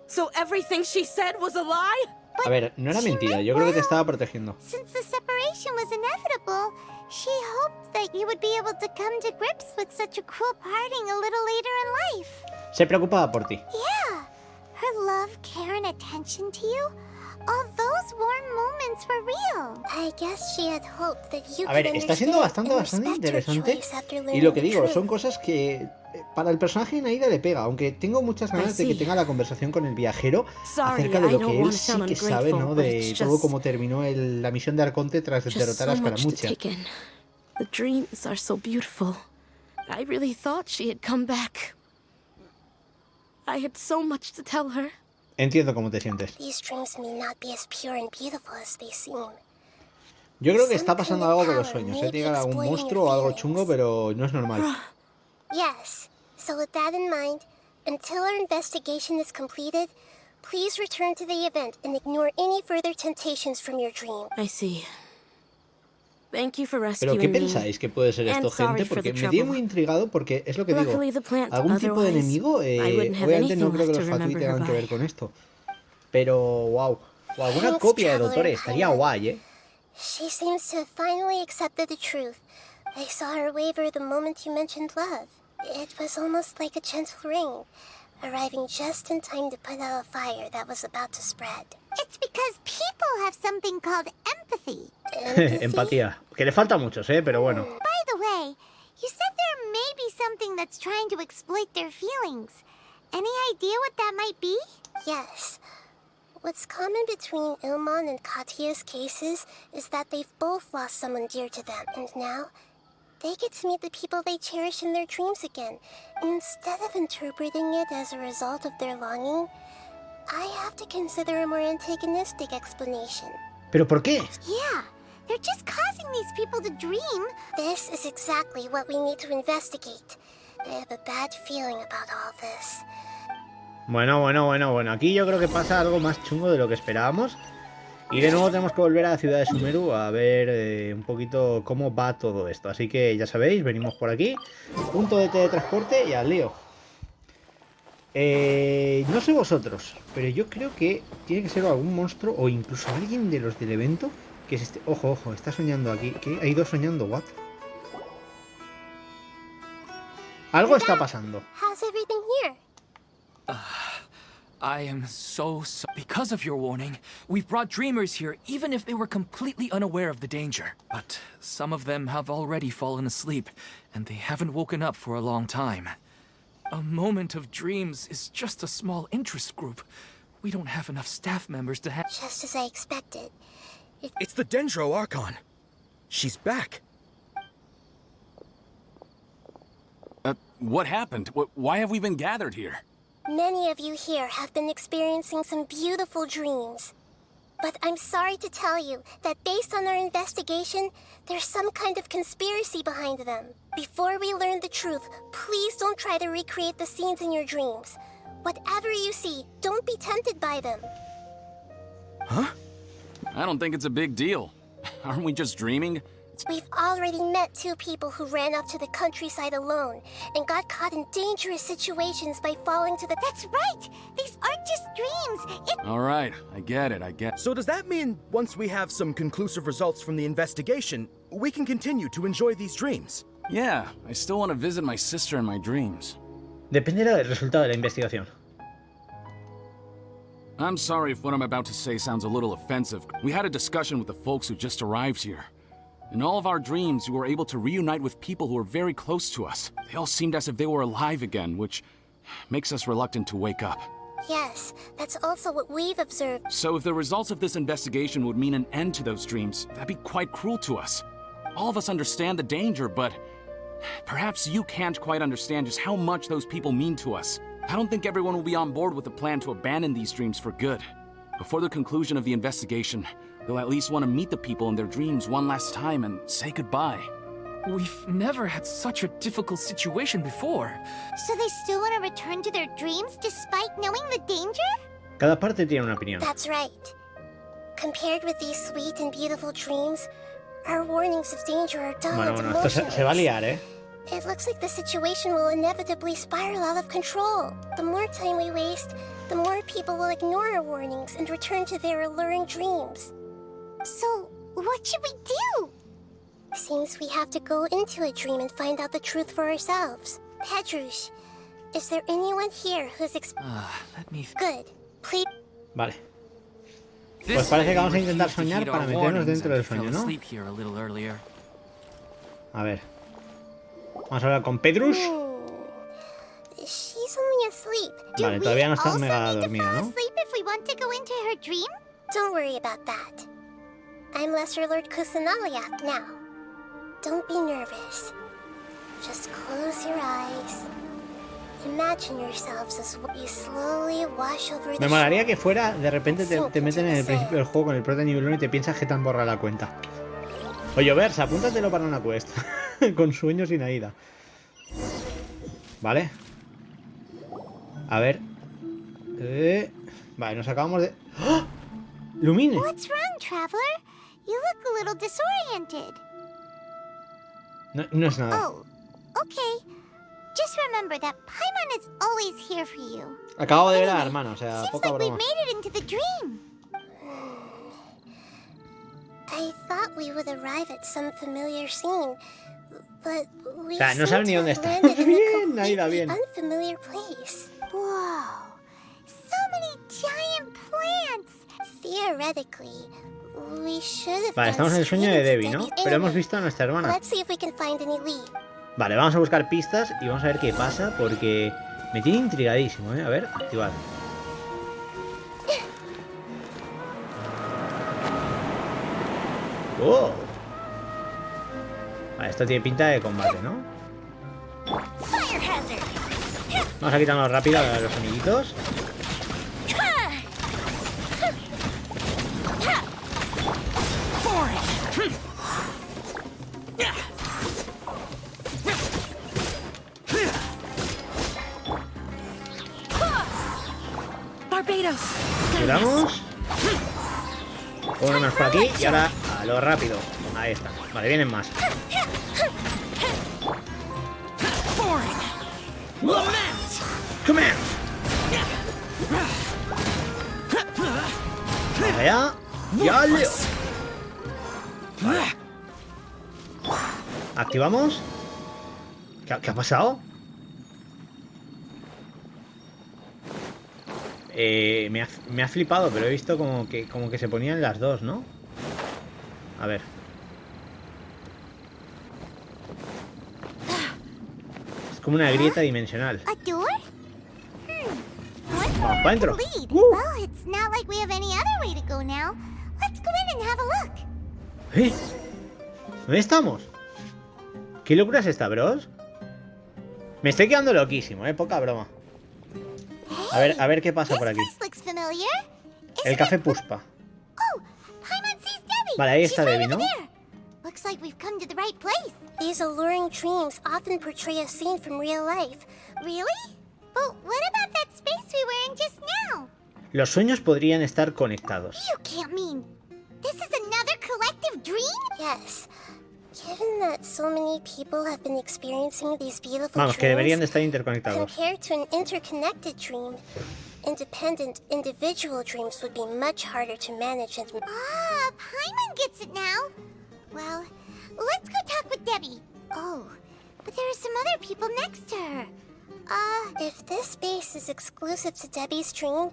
So everything she said was a lie? A ver, no era mentira, yo creo que te estaba protegiendo. Since the separation was inevitable, she hoped that you would be able to come to grips with such a cruel parting a little later in life. Se preocupaba por ti. Yeah. Her love, care, and attention to you, all those warm moments were real. I guess she had hoped that you A ver, could está siendo understand bastante and respect her interesante. choice after Y learning lo que the digo, truth. son cosas que para el personaje de Naida le pega, aunque tengo muchas ganas de que tenga la conversación con el viajero acerca de lo que él sí que sabe, ¿no? De todo cómo terminó la misión de Arconte tras derrotar a Escaramucha. The dreams are so beautiful. I really thought she had come back. I had so much to tell her. Entiendo cómo te sientes. These dreams may not be as pure and beautiful as they seem. Yo creo que está pasando algo con los sueños. Tiene que haber algún monstruo o algo chungo, pero no es normal. Yes. So with that in mind, until our investigation is completed, please return to the event and ignore any further temptations from your dream. I see. Thank you for ¿Pero rescuing qué me. pensáis que puede ser esto, And sorry gente? for Porque the me tiene trouble. muy intrigado porque es lo que digo. Luckily, the plant, Algún tipo de otherwise, enemigo, I wouldn't have obviamente no anything creo que left los to Fatui remember tengan her que ver by. con esto. Pero, wow. O alguna Thanks, copia de Traveler Dotore estaría Paimon. guay, ¿eh? She seems to have finally accepted the truth. I saw her waver the moment you mentioned love. It was almost like a gentle rain, arriving just in time to put out a fire that was about to spread. It's because people have something called empathy. Empatía. Que le falta a muchos, pero bueno. By the way, you said there may be something that's trying to exploit their feelings. Any idea what that might be? Yes. What's common between Ilmon and Katya's cases is that they've both lost someone dear to them, and now they get to meet the people they cherish in their dreams again. Instead of interpreting it as a result of their longing, I have to consider a more antagonistic explanation. ¿Pero por qué? Yeah, they're just causing these people to dream. This is exactly what we need to investigate. I have a bad feeling about all this. Bueno. Aquí yo creo que pasa algo más chungo de lo que esperábamos. Y de nuevo tenemos que volver a la ciudad de Sumeru a ver un poquito cómo va todo esto. Así que ya sabéis, venimos por aquí. Punto de teletransporte y al lío. No sé vosotros, pero yo creo que tiene que ser algún monstruo o incluso alguien de los del evento que se esté... Ojo, está soñando aquí. ¿Qué? Hay dos soñando, ¿what? Algo está pasando. How's everything here? I am so. Because of your warning, we've brought dreamers here even if they were completely unaware of the danger. But some of them have already fallen asleep, and they haven't woken up for a long time. A moment of dreams is just a small interest group. We don't have enough staff members to have. Just as I expected. It's the Dendro Archon. She's back. What happened? Why have we been gathered here? Many of you here have been experiencing some beautiful dreams. But I'm sorry to tell you that based on our investigation, there's some kind of conspiracy behind them. Before we learn the truth, please don't try to recreate the scenes in your dreams. Whatever you see, don't be tempted by them. Huh? I don't think it's a big deal. Aren't we just dreaming? We've already met two people who ran off to the countryside alone and got caught in dangerous situations by falling to the... That's right! These aren't just dreams! All right, I get it. So does that mean once we have some conclusive results from the investigation, we can continue to enjoy these dreams? Yeah, I still want to visit my sister in my dreams. Dependerá del resultado de la investigación. I'm sorry if what I'm about to say sounds a little offensive. We had a discussion with the folks who just arrived here. In all of our dreams, we were able to reunite with people who were very close to us. They all seemed as if they were alive again, which makes us reluctant to wake up. Yes, that's also what we've observed. So if the results of this investigation would mean an end to those dreams, that'd be quite cruel to us. All of us understand the danger, but perhaps you can't quite understand just how much those people mean to us. I don't think everyone will be on board with the plan to abandon these dreams for good. Before the conclusion of the investigation, they'll at least want to meet the people in their dreams one last time and say goodbye. We've never had such a difficult situation before. So they still want to return to their dreams despite knowing the danger? Cada parte tiene una opinión. That's right. Compared with these sweet and beautiful dreams, our warnings of danger are dull and Bueno, esto se va a liar, ¿eh? It looks like the situation will inevitably spiral out of control. The more time we waste, the more people will ignore our warnings and return to their alluring dreams. So, what should we do? Seems we have to go into a dream and find out the truth for ourselves. Petrush, is there anyone here who's Let me... Good. Please... Vale. Pues parece que vamos a intentar soñar para meternos dentro del sueño, ¿no? A ver. Vamos a hablar con Pedrush. She's only asleep. Vale, todavía no está mega dormida, ¿no? Sleep if we want to go into her dream? Don't worry about that. I'm Lesser Lord Kusanaliath now. Don't be nervous. Just close your eyes. Imagine yourselves as you slowly wash over the Me molaría que fuera, de repente te meten en el principio del juego con el prota nivel 1 y te piensas que te han borrado la cuenta. Oye, Versa, apúntatelo para una quest. Con sueños y Naida. Vale. A ver. Vale, nos acabamos de... ¡Oh! ¡Lumine! What's wrong, traveler? You look a little disoriented. No, no es nada. Oh, okay. Just remember that Paimon is always here for you. Acabo de ver a la hermana, o sea, Seems poca like we broma. made it into the dream. I thought we would arrive at some familiar scene, but we O sea, no seem sabe ni to dónde have está. landed in a Bien, Naida, completely bien. unfamiliar place. Whoa. So many giant plants. Theoretically, we should have Vale, gone estamos en el sueño de straight Debbie, into ¿no? Debbie's Pero hemos area. visto a nuestra hermana. Let's see if we can find any lead. Vale, vamos a buscar pistas y vamos a ver qué pasa porque me tiene intrigadísimo, ¿eh? A ver, activar. ¡Oh! Vale, esto tiene pinta de combate, ¿no? Fire hazard. Vamos a quitarnos rápido a los amiguitos. Barbados. Tiramos. Uno más por aquí y ahora a lo rápido. Ahí está. Vale, vienen más. Command. Allá. Ya leo. Vale. Activamos. ¿Qué ha pasado? Me ha flipado, pero he visto como que se ponían las dos, ¿no? A ver. Es como una grieta dimensional. A door? One Vamos more para adentro. lead. Well, it's not like we have any other way to go now. Let's go in and have a look. ¿Eh? ¿Dónde estamos? ¿Qué locura es esta, bros? Me estoy quedando loquísimo, poca broma. A ver qué pasa por aquí. This looks familiar. El café Puspa. Oh, Paimon sees Debbie. Vale, ahí She's está right Debbie, over ¿no? there. Looks like we've come to the right place. These alluring dreams often portray a scene from real life. Really? But what about that space we were in just now? Los sueños podrían estar conectados. You can't mean this is another collective dream? Yes. Given that so many people have been experiencing these beautiful Vamos, que deberían de dreams, estar interconectados. compared to an interconnected dream, independent individual dreams would be much harder to manage and... Ah, Paimon gets it now. Well, let's go talk with Debbie. Oh, but there are some other people next to her. If this space is exclusive to Debbie's dream,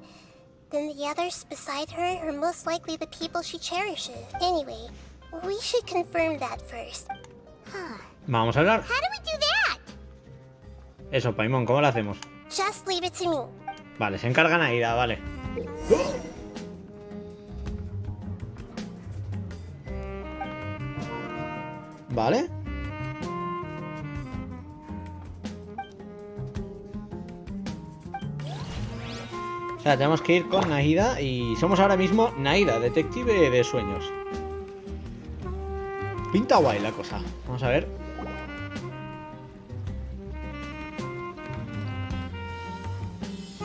then the others beside her are most likely the people she cherishes. Anyway, we should confirm that first. Vamos a hablar. How do we do that? Eso, Paimon, ¿cómo lo hacemos? Just leave it to me. Vale, se encargan Aida, vale. Vale. O sea, tenemos que ir con Naida y somos ahora mismo Naida, detective de sueños. Pinta guay la cosa. Vamos a ver.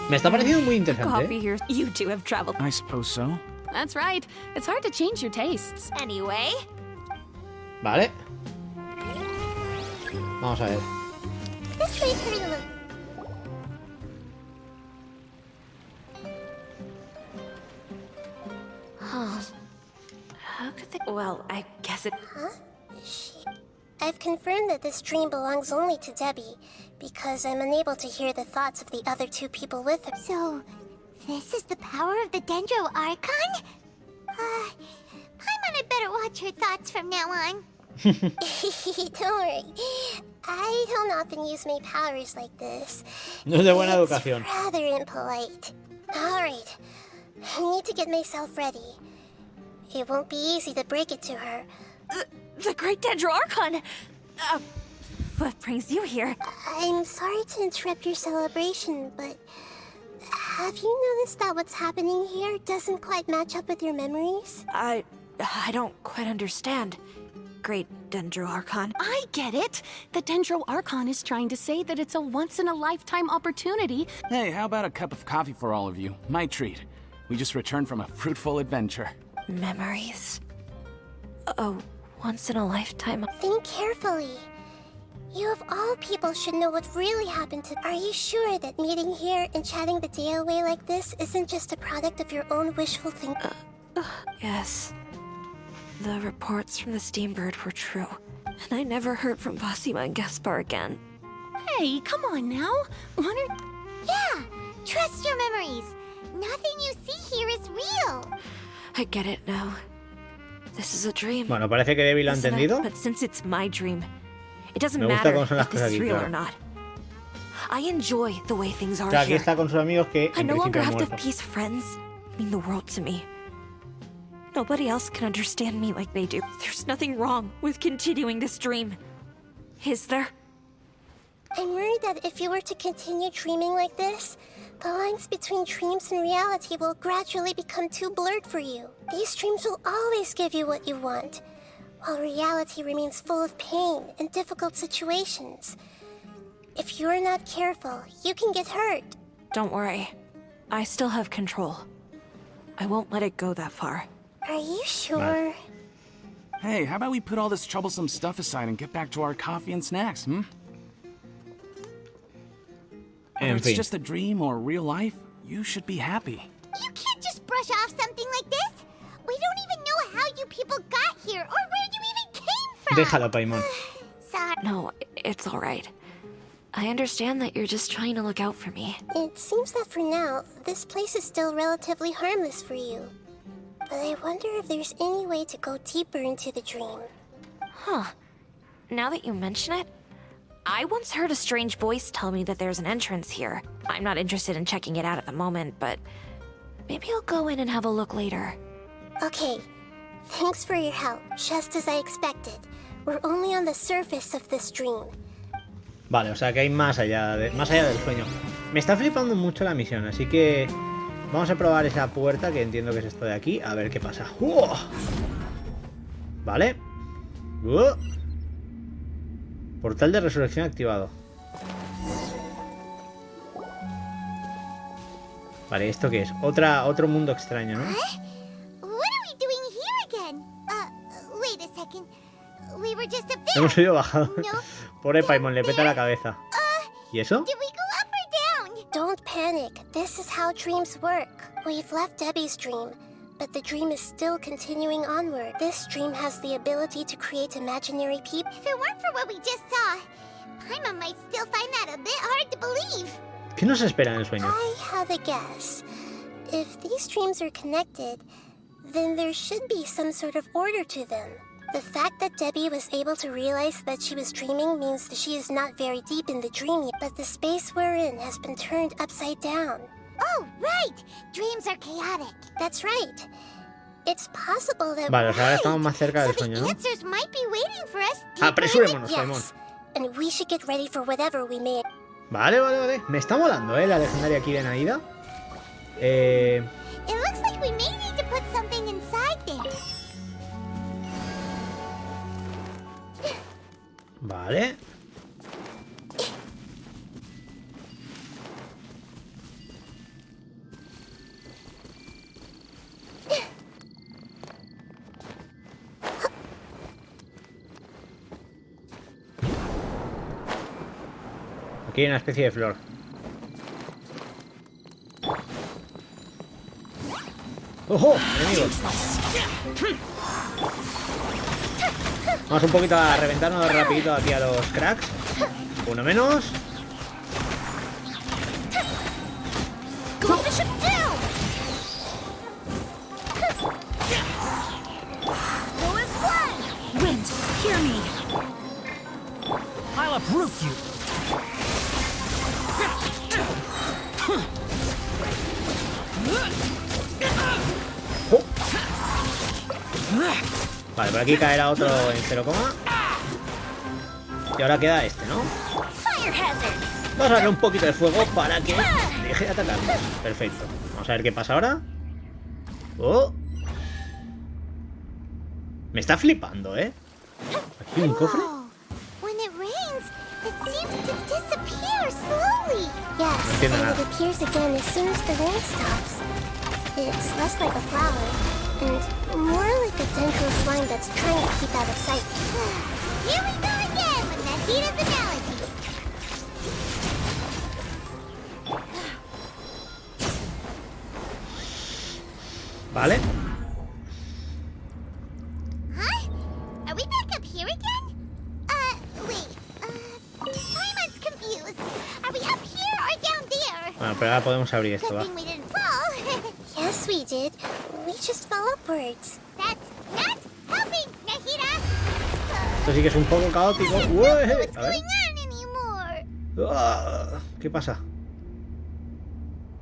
Me está pareciendo muy interesante. Coffee here. You two have traveled. I suppose so. That's right. It's hard to change your tastes. Anyway, Vale. Vamos a ver. This way, Karina. How could they? Well, I guess it. Huh? I've confirmed that this dream belongs only to Debbie, because I'm unable to hear the thoughts of the other two people with her. So, this is the power of the Dendro Archon? Paimon had better watch her thoughts from now on. Don't worry. I don't often use my powers like this. No es de buena It's educación. rather impolite. Alright. I need to get myself ready. It won't be easy to break it to her. the Great Dendro Archon. What brings you here? I'm sorry to interrupt your celebration, but have you noticed that what's happening here doesn't quite match up with your memories? I don't quite understand. great Dendro Archon. I get it. The Dendro Archon is trying to say that it's a once-in-a-lifetime opportunity. Hey, how about a cup of coffee for all of you? My treat. We just returned from a fruitful adventure. Memories. Oh, once in a lifetime. Think carefully. You of all people should know what really happened to... Are you sure that meeting here and chatting the day away like this isn't just a product of your own wishful thinking? Yes. The reports from the Steambird were true. And I never heard from Basima and Gaspar again. Hey, come on now. Yeah, trust your memories. Nothing you see here is real. I get it now. This is a dream. Bueno, parece que Debbie lo ha Isn't it? entendido. But since it's my dream, it doesn't Me gusta matter cómo son las if this cosas is aquí, real claro. or not. I enjoy the way things O are sea, aquí here. está con sus amigos que I en no longer principio han have to muerto. peace friends mean the world to me. Nobody else can understand me like they do. There's nothing wrong with continuing this dream. Is there? I'm worried that if you were to continue dreaming like this, the lines between dreams and reality will gradually become too blurred for you. These dreams will always give you what you want, while reality remains full of pain and difficult situations. If you're not careful, you can get hurt. Don't worry. I still have control. I won't let it go that far. Are you sure? Vale. Hey, how about we put all this troublesome stuff aside and get back to our coffee and snacks, hmm? Whether En it's fin. just a dream or real life, you should be happy. You can't just brush off something like this. We don't even know how you people got here or where you even came from. Déjalo, Paimon. Sorry. No, it's all right. I understand that you're just trying to look out for me. It seems that for now, this place is still relatively harmless for you. But I wonder if there's any way to go deeper into the dream. Huh. Now that you mention it, I once heard a strange voice tell me that there's an entrance here. I'm not interested in checking it out at the moment, but maybe I'll go in and have a look later. Okay, thanks for your help, just as I expected. We're only on the surface of this dream. Vale, o sea que hay más allá del sueño. Me está flipando mucho la misión, así que vamos a probar esa puerta que entiendo que es esto de aquí, a ver qué pasa. Vale. Portal de resurrección activado. Vale, ¿esto qué es? Otro mundo extraño, ¿no? What are we doing here again? Wait a second. We were just up there. Hemos ido bajado. No. Pobre Paimon, le peta la cabeza. ¿Y eso? Did we go up or down? Don't panic. This is how dreams work. We've left Debbie's dream, but the dream is still continuing onward. This dream has the ability to create imaginary people. If it weren't for what we just saw, Paimon might still find that a bit hard to believe. ¿Qué nos espera en el sueño? I have a guess. If these dreams are connected, then there should be some sort of order to them. The fact that Debbie was able to realize that she was dreaming means that she is not very deep in the dream yet, but the space we're in has been turned upside down. Oh, right! Dreams are chaotic. That's right. It's possible that... Vale, o sea, ahora estamos más cerca So del sueño, the ¿no? answers might be waiting for us. deeper in Apresurémonos, Paimon. Yes, and we should get ready for whatever we may... Vale, vale, vale. Me está molando, la legendaria aquí de Naida. It looks like we may need to put something inside there. Vale. Aquí hay una especie de flor. ¡Ojo! Enemigos. Vamos un poquito a reventarnos rapidito aquí a los cracks. Uno menos. Wind, hear me. I'll uproot you. Vale, por aquí caerá otro en 0, y ahora queda este, ¿no? Vamos a darle un poquito de fuego para que deje de atacarnos. Perfecto. Vamos a ver qué pasa ahora. ¡Oh! Me está flipando, ¿eh? ¿Aquí hay un cofre? Whoa. When it rains, it seems to disappear slowly. Yes, No entiendo and nada. it appears again as soon as the rain stops. It's less like a flower, and more like a dendro slime that's trying to keep out of sight. Here we go again with Nahita's analogy. Vale. Huh? Are we back up here again? Wait. Paimon's confused. Are we up here or down there? Bueno, pero ahora podemos abrir esto, Good va. thing we didn't fall. Yes, we did. We just fell upwards. That's not helping, Nahita. Esto sí que es un poco caótico. I don't Ué, know a what's ver. going on anymore. Ah, ¿qué pasa?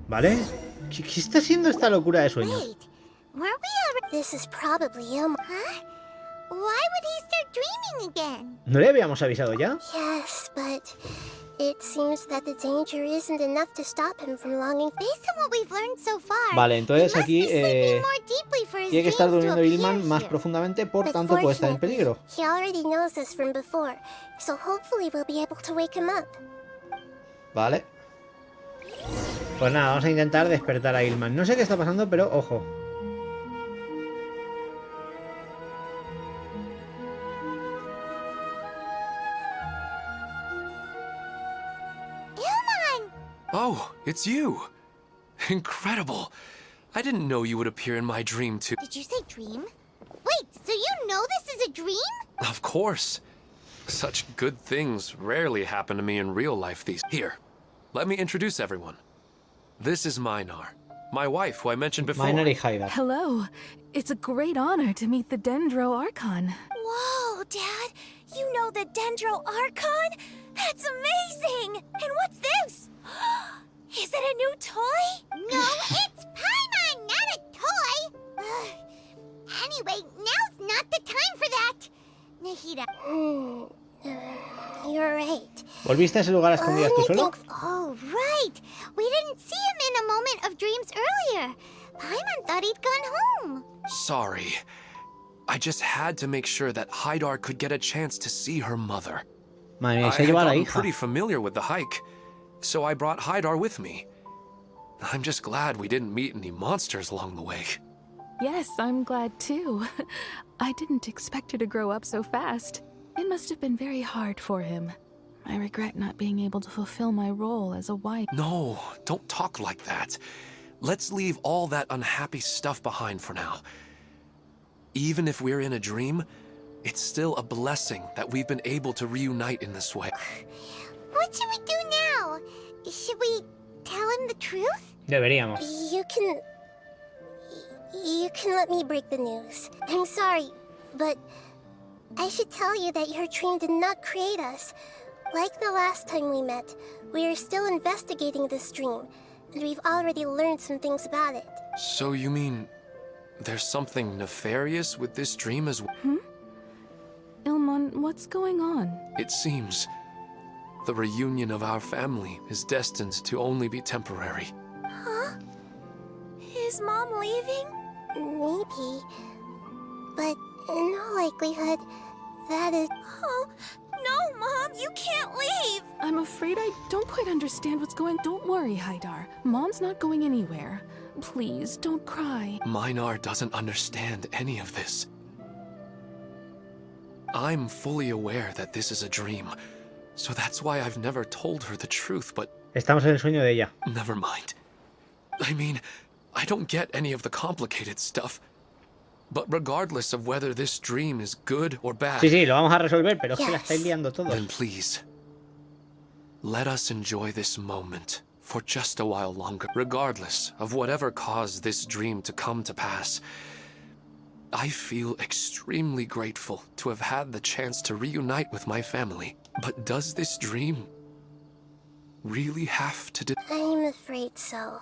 ¿Vale? ¿Qué está siendo esta locura de sueño? Wait, were we already? This is probably Ilma. Huh? Why would he start dreaming again? ¿No le habíamos avisado ya? Yes, but it seems that the danger isn't enough to stop him from longing. Based on what we've learned so far, Vale, entonces he must aquí be sleeping more deeply for his tiene que estar dreams to durmiendo appear Ilman más here. profundamente, por But tanto puede estar en fortunately, peligro. he already knows us from before, so hopefully we'll be able to wake him up. Vale. Pues nada, vamos a intentar despertar a Ilman. No sé qué está pasando, pero ojo. Ilman! Oh, it's you. Incredible. I didn't know you would appear in my dream too. Did you say dream? Wait, so you know this is a dream? Of course. Such good things rarely happen to me in real life these. Here, let me introduce everyone. This is Minar, my wife who I mentioned before. Minar y Haidar. Hello. It's a great honor to meet the Dendro Archon. Whoa, Dad! You know the Dendro Archon? That's amazing! And what's this? Is it a new toy? No, it's Paimon, not a toy! Anyway, now's not the time for that! Nahita. You're right. ¿Volviste a ese lugar a escondidas tú solo? Oh, right! We didn't see him in a moment of dreams earlier. Paimon thought he'd gone home. Sorry. I just had to make sure that Haidar could get a chance to see her mother. Madre mía, I se had lleva a la gotten hija. pretty familiar with the hike, so I brought Haidar with me. I'm just glad we didn't meet any monsters along the way. Yes, I'm glad too. I didn't expect her to grow up so fast. It must have been very hard for him. I regret not being able to fulfill my role as a wife. No, don't talk like that. Let's leave all that unhappy stuff behind for now. Even if we're in a dream, it's still a blessing that we've been able to reunite in this way. What should we do now? Should we tell him the truth? Deberíamos. You can let me break the news. I'm sorry, but I should tell you that your dream did not create us. Like the last time we met, we are still investigating this dream, and we've already learned some things about it. So you mean there's something nefarious with this dream as well? Ilmon, what's going on? It seems the reunion of our family is destined to only be temporary. Huh? Is Mom leaving? Maybe, but in all likelihood, that is... Oh, no, Mom, you can't leave! I'm afraid I don't quite understand what's going on. Don't worry, Haidar. Mom's not going anywhere. Please, don't cry. Minar doesn't understand any of this. I'm fully aware that this is a dream, so that's why I've never told her the truth, but Estamos en el sueño de ella. never mind. I mean, I don't get any of the complicated stuff. But regardless of whether this dream is good or bad, Sí, sí, lo vamos a resolver, pero es que la estáis liando todos. then please, let us enjoy this moment for just a while longer. Regardless of whatever caused this dream to come to pass, I feel extremely grateful to have had the chance to reunite with my family. But does this dream really have to I'm afraid so.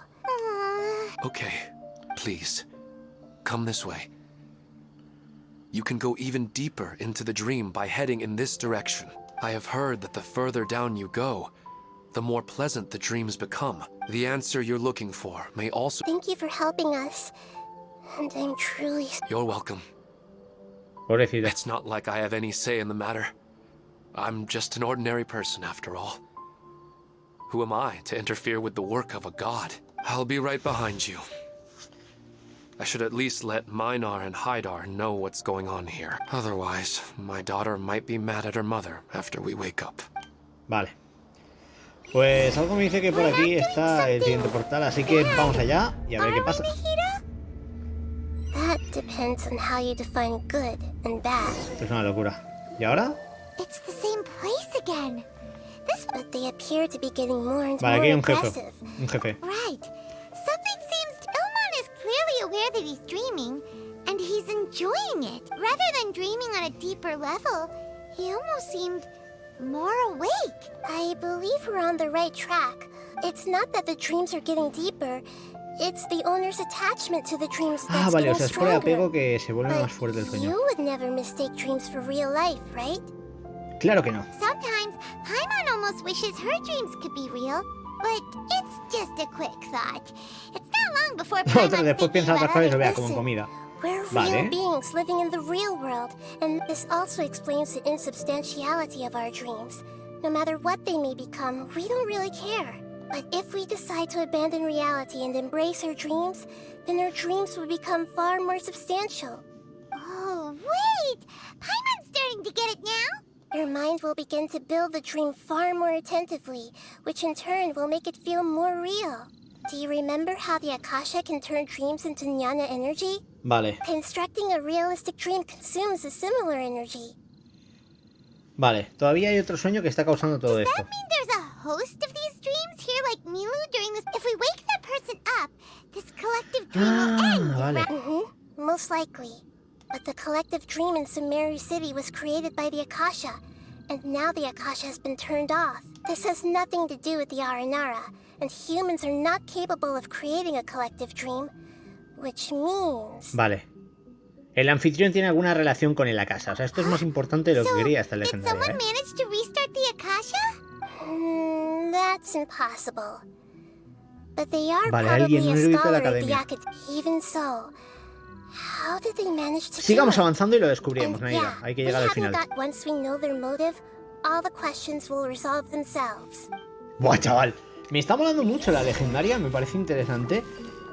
Okay, please, come this way. You can go even deeper into the dream by heading in this direction. I have heard that the further down you go, the more pleasant the dreams become. The answer you're looking for may also... Thank you for helping us, and I'm truly... You're welcome. Pobrecita. It's not like I have any say in the matter. I'm just an ordinary person after all. Who am I to interfere with the work of a god? I'll be right behind you. I should at least let Minar and Haidar know what's going on here. Otherwise, my daughter might be mad at her mother after we wake up. Vale. Pues algo me dice que por aquí está el siguiente portal, así que vamos allá y a ver qué pasa. That depends on how you define good and bad. Es una locura. ¿Y ahora? It's the same place again. But they appear to be getting more and Vale, aquí more hay un jefe. aggressive. Un jefe. Right. Something seems... Ilmon is clearly aware that he's dreaming, and he's enjoying it. Rather than dreaming on a deeper level, he almost seemed more awake. I believe we're on the right track. It's not that the dreams are getting deeper. It's the owner's attachment to the dreams Ah, that's vale, o getting sea, es por el stronger. apego que se vuelve But más fuerte el sueño. you would never mistake dreams for real life, right? Claro que no. Sometimes, Paimon almost wishes her dreams could be real, but it's just a quick thought. It's not long before Otra, Paimon's después thinking piensa otras about cosas y other lo vea como en Listen, comida. We're Vale. real beings living in the real world, and this also explains the insubstantiality of our dreams. No matter what they may become, we don't really care. But if we decide to abandon reality and embrace our dreams, then our dreams will become far more substantial. Oh, wait! Paimon's starting to get it now? Your mind will begin to build the dream far more attentively, which in turn will make it feel more real. Do you remember how the Akasha can turn dreams into jnana energy? Vale, Constructing a realistic dream consumes a similar energy. vale. Todavía hay otro sueño que está causando todo esto. That mean there's a host of these dreams here like Milu during this? If we wake that person up, this collective dream will end. Vale. Most likely. But the collective dream in Sumeru City was created by the Akasha, and now the Akasha has been turned off. This has nothing to do with the Aranara, and humans are not capable of creating a collective dream, which means... Vale. El anfitrión tiene alguna relación con el Akasha. O sea, esto es más importante de lo que quería esta Did legendaria, someone ¿eh? manage to restart the Akasha? That's impossible. But they are Vale, probably alguien, un a erudito de la scholar of the academia. Even so, how did they manage to Sigamos do it? avanzando y lo descubriremos, And Naira. Hay que we llegar al haven't final. got- once we know their motive, all the questions will resolve themselves. Buah, chaval. Me está molando mucho la legendaria, me parece interesante.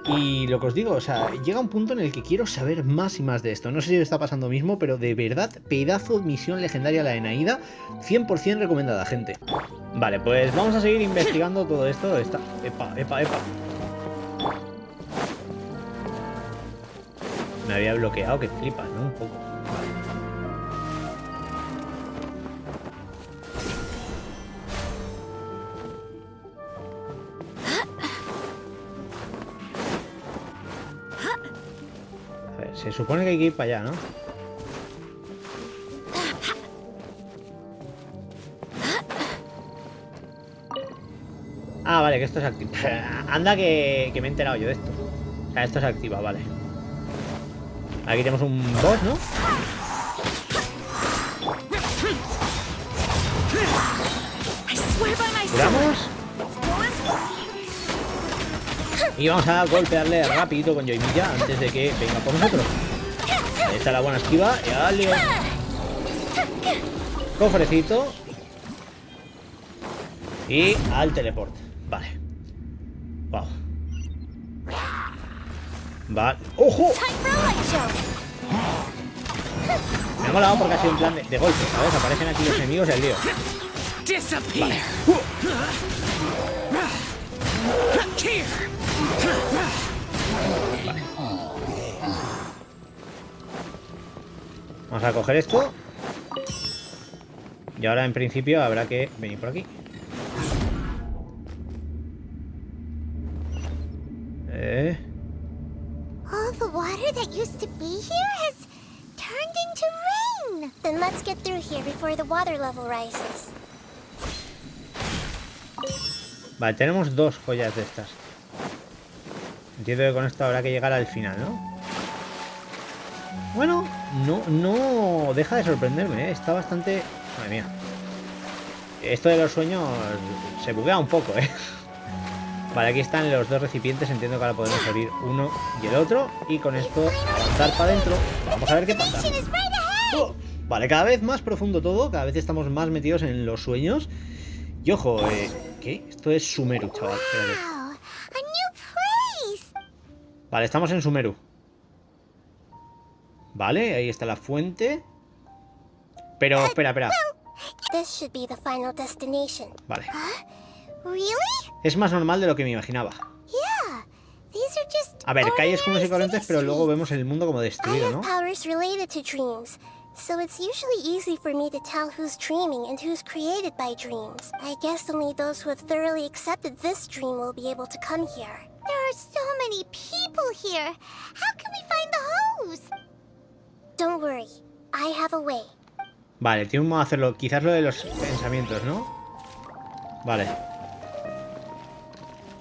Y lo que os digo, o sea, llega un punto en el que quiero saber más y más de esto. No sé si os está pasando lo mismo, pero de verdad, pedazo de misión legendaria la de Naida. 100% recomendada, gente. Vale, pues vamos a seguir investigando todo esto. Epa, epa, epa. Me había bloqueado, que flipas, ¿no? Un poco. Vale. A ver, se supone que hay que ir para allá, ¿no? Ah, vale, que esto se activa. Anda que me he enterado yo de esto. O sea, esto se activa, vale. Aquí tenemos un boss, ¿no? Curamos. Y vamos a golpearle rapidito con Yoimiya antes de que venga por nosotros. Ahí está la buena esquiva. Y dale. Cofrecito. Y al teleport. Vale. Wow. Vale. ¡Ojo! Me ha molado porque ha sido en plan de golpe, ¿sabes? Aparecen aquí los enemigos y el lío. Vale. Vale. Vamos a coger esto. Y ahora en principio habrá que venir por aquí. All the water that used to be here has turned into rain. Then let's get through here before the water level rises. Vale, tenemos dos joyas de estas. Entiendo que con esto habrá que llegar al final, ¿no? Bueno, no deja de sorprenderme, ¿eh? Está bastante... Madre mía. Esto de los sueños se buguea un poco, ¿eh? Vale, aquí están los dos recipientes. Entiendo que ahora podemos abrir uno y el otro. Y con esto avanzar para adentro. Vamos a ver qué pasa. Destination is right ahead. Oh, vale, cada vez más profundo todo, cada vez estamos más metidos en los sueños. Y ojo, ¿qué? Esto es Sumeru, chaval. Espérate. Wow, a new place. Vale, estamos en Sumeru. Vale, ahí está la fuente. Pero, espera. This should be the final destination. Vale. Really? Es más normal de lo que me imaginaba. Yeah. These are just A ver, calles comunes y ordinary corrientes, city pero luego streets. vemos el mundo como I destruido, have ¿no? powers related to dreams, so it's usually easy for me to tell who's dreaming and who's created by dreams. I guess only those who have thoroughly accepted this dream will be able to come here. There are so many people here. How can we find the hose? Don't worry, I have a way. Vale, tiene un modo de hacerlo. Quizás lo de los pensamientos, ¿no? Vale.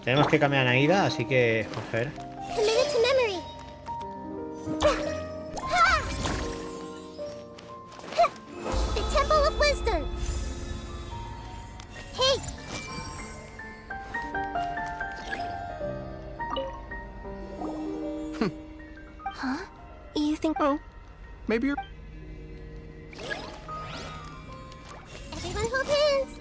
Tenemos que cambiar a Naida, así que... Vamos a ver. Commit it to memory. The Temple of Wisdom. Hey! Huh? You think... Oh, maybe you're... Everyone hold hands!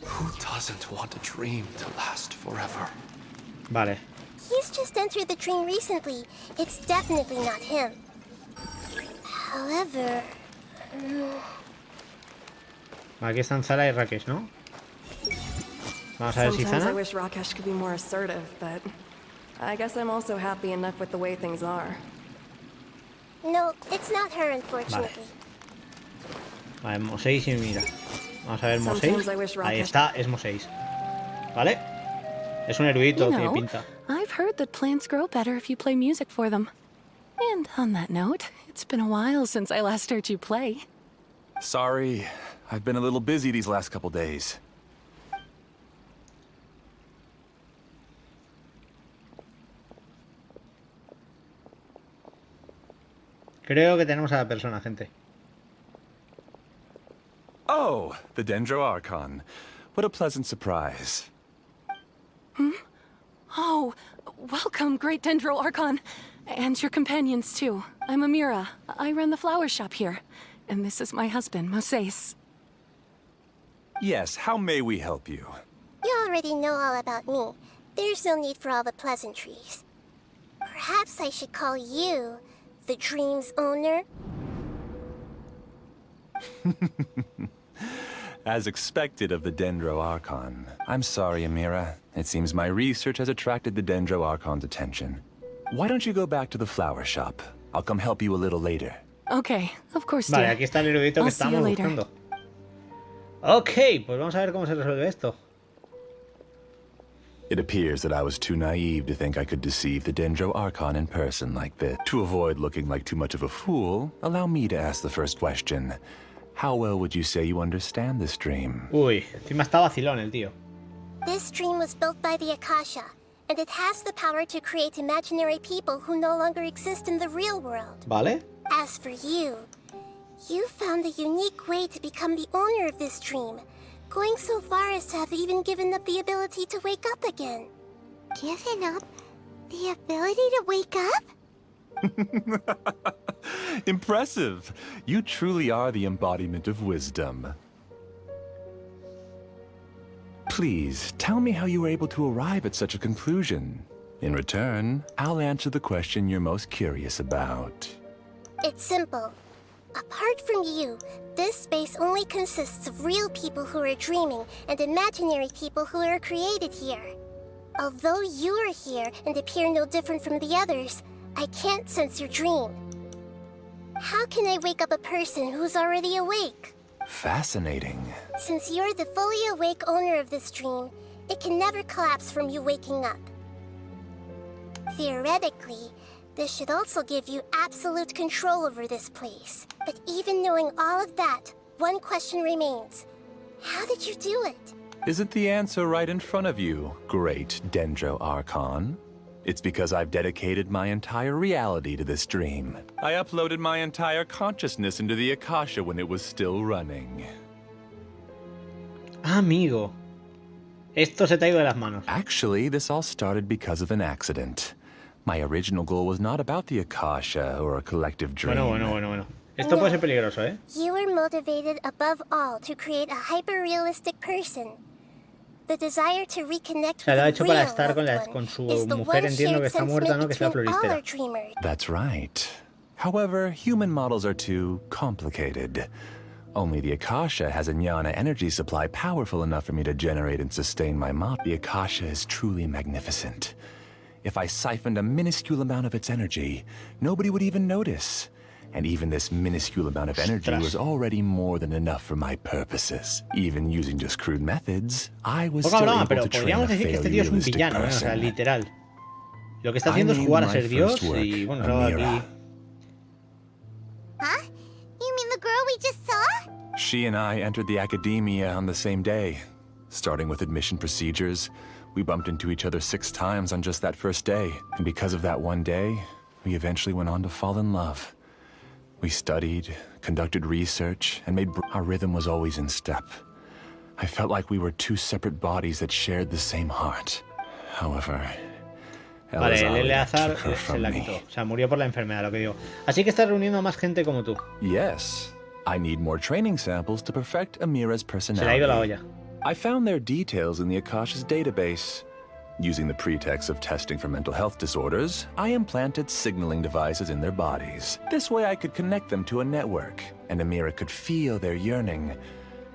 Who doesn't want a dream to last forever? Vale. He's just entered the dream recently. It's definitely not him. However... Aquí están Zara y Rakesh, ¿no? Vamos a ver si Sometimes I Zana... wish Rakesh could be more assertive, but I guess I'm also happy enough with the way things are. No, it's not her, unfortunately. Vale, Moseis y mira. Vamos a ver Moseis. Ahí está, es Moseis. ¿Vale? Es un erudito, tiene pinta. I've heard that plants grow better if you play music for them. And on that note, it's been a while since I last heard you play. Sorry, I've been a little busy these last couple days. Creo que tenemos a la persona, gente. Oh, the Dendro Archon. What a pleasant surprise. Oh, welcome, Great Dendro Archon. And your companions, too. I'm Amira. I run the flower shop here. And this is my husband, Moses. Yes, how may we help you? You already know all about me. There's no need for all the pleasantries. Perhaps I should call you the dream's owner? As expected of the Dendro Archon. I'm sorry, Amira. It seems my research has attracted the Dendro Archon's attention. Why don't you go back to the flower shop? I'll come help you a little later. Okay, of course, Vale, dear. aquí está el erudito que I'll see you estamos later. buscando. Ok, pues vamos a ver cómo se resuelve esto. It appears that I was too naive to think I could deceive the Dendro Archon in person like this. To avoid looking like too much of a fool, allow me to ask the first question. How well would you say you understand this dream? Uy, encima está vacilón el tío. This dream was built by the Akasha, and it has the power to create imaginary people who no longer exist in the real world. Vale. As for you, you found a unique way to become the owner of this dream, going so far as to have even given up the ability to wake up again. Given up the ability to wake up? Impressive! You truly are the embodiment of wisdom. Please, tell me how you were able to arrive at such a conclusion. In return, I'll answer the question you're most curious about. It's simple. Apart from you, this space only consists of real people who are dreaming and imaginary people who are created here. Although you are here and appear no different from the others, I can't sense your dream. How can I wake up a person who's already awake? Fascinating. Since you're the fully awake owner of this dream, it can never collapse from you waking up. Theoretically, this should also give you absolute control over this place. But even knowing all of that, one question remains. How did you do it? Isn't the answer right in front of you, great Dendro Archon? It's because I've dedicated my entire reality to this dream. I uploaded my entire consciousness into the Akasha when it was still running. Amigo. Esto se te ha ido de las manos. Actually, this all started because of an accident. My original goal was not about the Akasha or a collective dream. Bueno. Esto puede ser peligroso, ¿eh? You were motivated above all to create a hyper-realistic person. The desire to reconnect Se lo ha with hecho a para real estar con loved su one is the mujer, one entiendo que shared está muerta, ¿no? Que es la sentiment between all floristera. our dreamers. That's right. However, human models are too complicated. Only the Akasha has a jnana energy supply powerful enough for me to generate and sustain my model. The Akasha is truly magnificent. If I siphoned a minuscule amount of its energy, nobody would even notice. And even this minuscule amount of energy was already more than enough for my purposes. Even using just crude methods, I was still able to train a fairly realistic person. O sea, literal. Lo que está haciendo es jugar a ser Dios y bueno, aquí. Huh? You mean the girl we just saw? She and I entered the academia on the same day. Starting with admission procedures, we bumped into each other 6 times on just that first day. And because of that one day, we eventually went on to fall in love. We studied, conducted research, and made our rhythm was always in step. I felt like we were 2 separate bodies that shared the same heart. However, Vale, el Eleazar took her se from la me. quitó. O sea, murió por la enfermedad, lo que digo. Así que estás reuniendo a más gente como tú. Yes, I need more training samples to perfect Amira's Se le ha ido la personality. olla. I found their details in the Akasha's database. Using the pretext of testing for mental health disorders, I implanted signaling devices in their bodies. This way I could connect them to a network, and Amira could feel their yearning.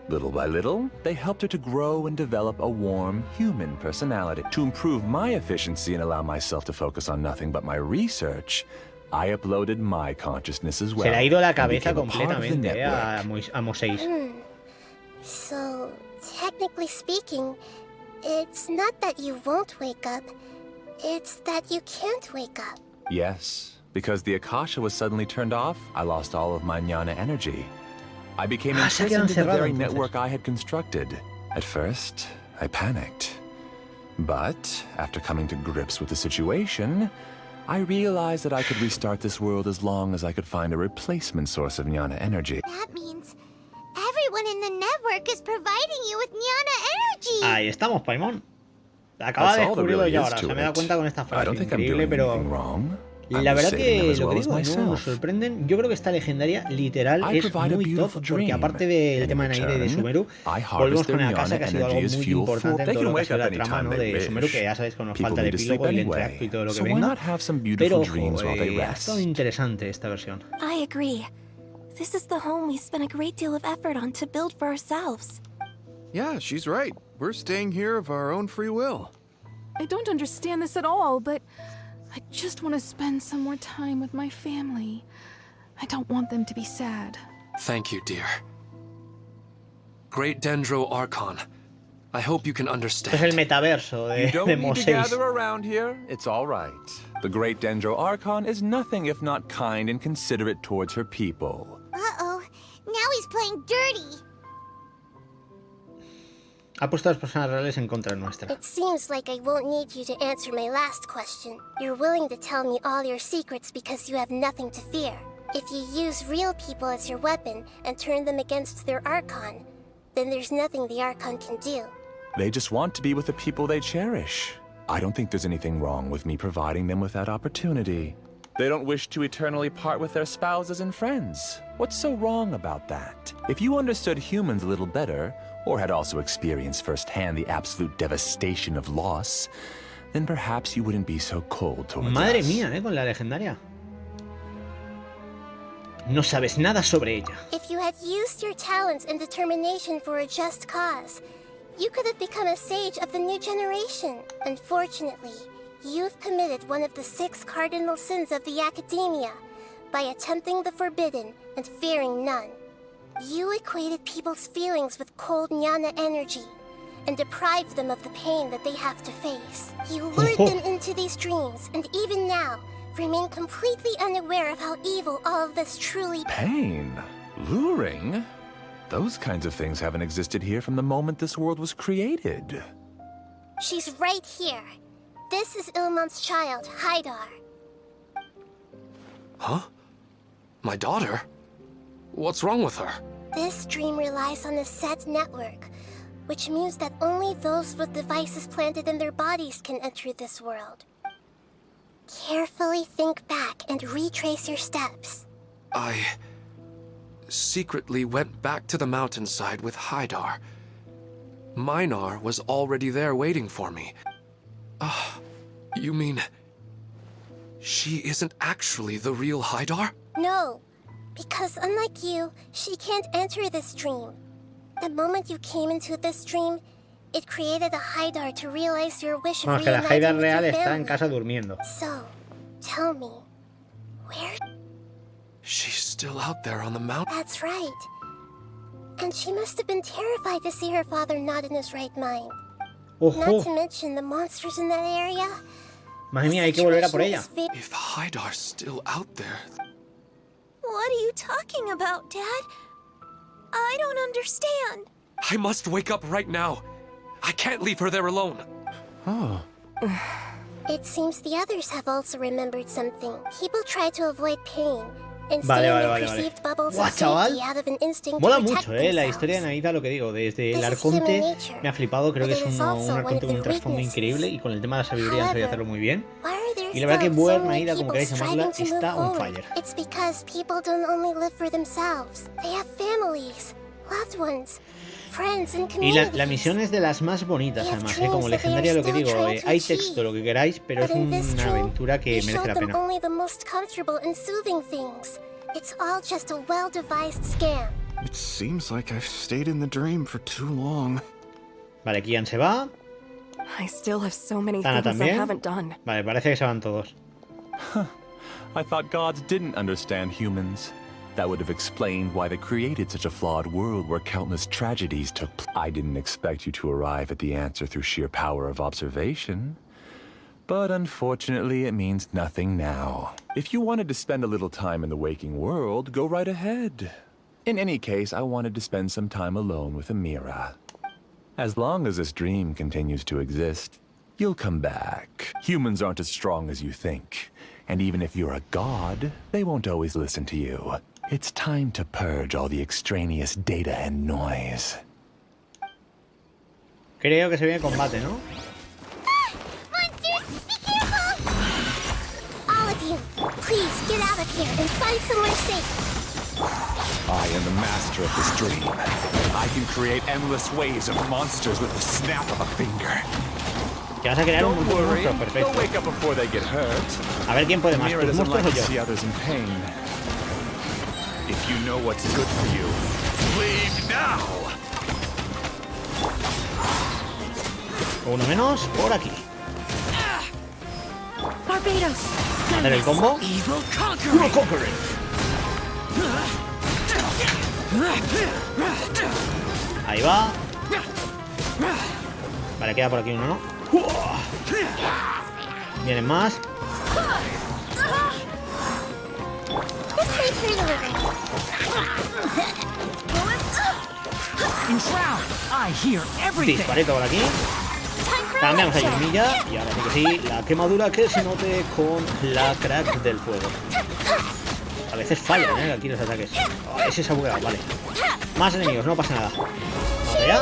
Little by little, they helped her to grow and develop a warm, human personality. To improve my efficiency and allow myself to focus on nothing but my research, I uploaded my consciousness as well. Se le ha ido la and cabeza became a part of the completamente network. a Moseis. So, technically speaking, it's not that you won't wake up, it's that you can't wake up. Yes, because the Akasha was suddenly turned off, I lost all of my jnana energy. I became se ha quedado imprisoned in the encerrado, very entonces. network I had constructed. At first, I panicked. But after coming to grips with the situation, I realized that I could restart this world as long as I could find a replacement source of jnana energy. That means everyone in the network is providing you with Jnana energy. Ahí estamos, Paimon. Acaba de That's all there descubrirlo really yo is ahora. to Se me da it. cuenta con esta I frase don't think I'm increíble, doing pero anything wrong. I'm la verdad saving que them as lo que well as digo, no nos myself. sorprenden. Yo creo que esta legendaria literal I es provide a muy beautiful top porque dream. aparte del In tema de Naide y de return, Sumeru, I volvemos harvest con their una casa jnana que ha sido algo energy as muy fuel for. importante en They todo can lo que ha wake sido up la anytime trama, ¿no? they De Sumeru, wish. que ya sabéis que nos People falta el need to sleep epílogo y el anyway, entreacto y todo lo que so why venga. not have some beautiful Pero dreams while they ha rest? estado interesante esta versión. I agree. This is the home we spent a great deal of effort on to build for ourselves. Yeah, she's right. We're staying here of our own free will. I don't understand this at all, but I just want to spend some more time with my family. I don't want them to be sad. Thank you, dear. Great Dendro Archon, I hope you can understand. Es el metaverso You de don't need to Moseis. gather around here. It's all right. The great Dendro Archon is nothing if not kind and considerate towards her people. Uh-oh. Now he's playing dirty. Ha puesto a las personas reales en contra nuestra. It seems like I won't need you to answer my last question. You're willing to tell me all your secrets because you have nothing to fear. If you use real people as your weapon and turn them against their Archon, then there's nothing the Archon can do. They just want to be with the people they cherish. I don't think there's anything wrong with me providing them with that opportunity. They don't wish to eternally part with their spouses and friends. What's so wrong about that? If you understood humans a little better, or had also experienced firsthand the absolute devastation of loss, then perhaps you wouldn't be so cold towards Madre us. mía, con la legendaria. No sabes nada sobre ella. If you had used your talents and determination for a just cause, you could have become a sage of the new generation. Unfortunately, you've committed one of the 6 cardinal sins of the Academia by attempting the forbidden and fearing none. You equated people's feelings with cold jnana energy and deprived them of the pain that they have to face. You lured them into these dreams, and even now, remain completely unaware of how evil all of this truly... Pain? Luring? Those kinds of things haven't existed here from the moment this world was created. She's right here. This is Ilmon's child, Haidar. Huh? My daughter? What's wrong with her? This dream relies on a set network, which means that only those with devices planted in their bodies can enter this world. Carefully think back and retrace your steps. I secretly went back to the mountainside with Haidar. Minar was already there waiting for me. You mean she isn't actually the real Haidar? No, because unlike you, she can't enter this dream. The moment you came into this dream, it created a Haidar to realize your wish of Bueno, que la reuniting Haidar with real your está en family. casa durmiendo. So, tell me, where? She's still out there on the mountain. That's right. And she must have been terrified to see her father not in his right mind. Ojo. Not to mention the monsters in that area. Madre mía, hay que volver a por ella. If Haidar's still out there... What are you talking about, Dad? I don't understand. I must wake up right now. I can't leave her there alone. Oh. It seems the others have also remembered something. People try to avoid pain and Vale, stay in vale, their vale, perceived vale. bubbles Buah, of chaval. safety out of an instinct Mola to protect mucho, la themselves. historia de Naida, lo que digo, desde el This is Arconte human nature. me ha flipado, creo que es But it is un also one Arconte of con un their trasfondo weaknesses. increíble y con el tema de la sabiduría han sabido hacerlo muy bien. Why are there Y la verdad que still so Buer, many Naida, como people queráis llamarla, striving to está move on forward? fire. It's because people don't only live for themselves. They have families, loved ones, friends and Y communities. la misión es de las más bonitas, además, como legendaria, lo que digo, hay texto, lo que queráis, pero es But in this una dream, aventura que you merece showed la them pena. only the most comfortable and soothing things. It's all just a well-devised scam. It seems like I've stayed in the dream for too long. Vale, Kian se va. I still have so many Tana things I también. haven't done. Vale, parece que se van todos. I thought gods didn't understand humans. That would have explained why they created such a flawed world where countless tragedies took place. I didn't expect you to arrive at the answer through sheer power of observation. But unfortunately, it means nothing now. If you wanted to spend a little time in the waking world, go right ahead. In any case, I wanted to spend some time alone with Amira. As long as this dream continues to exist, you'll come back. Humans aren't as strong as you think. And even if you're a god, they won't always listen to you. It's time to purge all the extraneous data and noise. Creo que se viene combate, ¿no? Monsters, be careful! All of you, please get out of here and find somewhere safe. I am the master of this dream. I can create endless waves of monsters with the snap of a finger. Que vas a crear un Don't montón de worry, monstruos, they'll perfecto. wake up before they get hurt. A ver quién puede más, Mira tus doesn't monstruos like o to yo. see others in pain. If you know what's good for you, leave now. Uno menos por aquí. Barbados. Hacer el combo. Evil Evil Conquering. Ahí va. Vale, queda por aquí uno, ¿no? Vienen más. In Shroud, I hear everything. Disparito por aquí. Cambiamos a Yumilla. Y ahora sí que sí, la quemadura que se note con la crack del fuego. A veces fallan, aquí los ataques. Oh, ese se ha bugueado, vale. Más enemigos, no pasa nada. Vamos allá.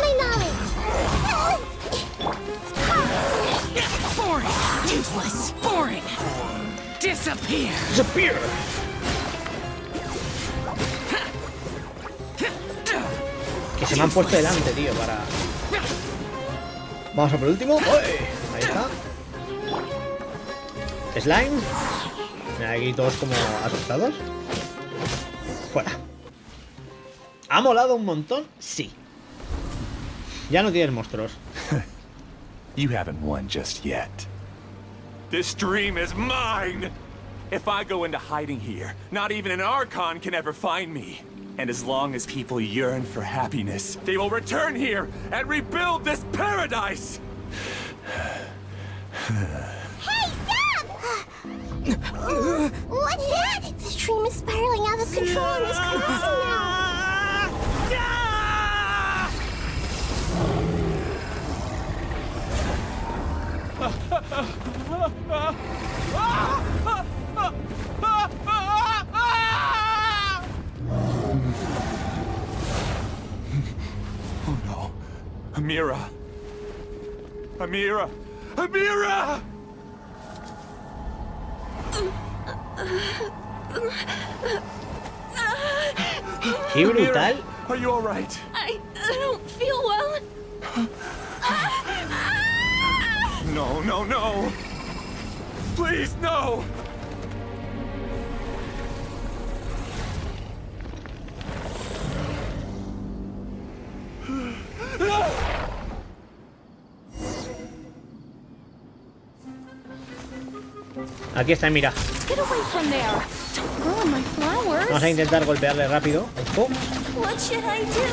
Boring. Useless. Boring. Disappear. Disappear. Que se me han puesto delante, tío, para... Vamos a por el último. Ahí está. Slime. Mira, aquí todos como asustados. Fuera. ¿Ha molado un montón? Sí. Ya no tienes monstruos. You haven't won just yet. This dream is mine! If I go into hiding here, not even an Archon can ever find me. And as long as people yearn for happiness, they will return here and rebuild this paradise! Hey, stop! What's that? The dream is spiraling out of control and is collapsing now. Amira! Amira! Amira! ¡Qué brutal! Are you all right? I don't feel well. No, no, no! Please, no! Aquí está, mira. Get away from there. Don't ruin my flowers. Vamos a intentar golpearle rápido. Ojo. What should I do?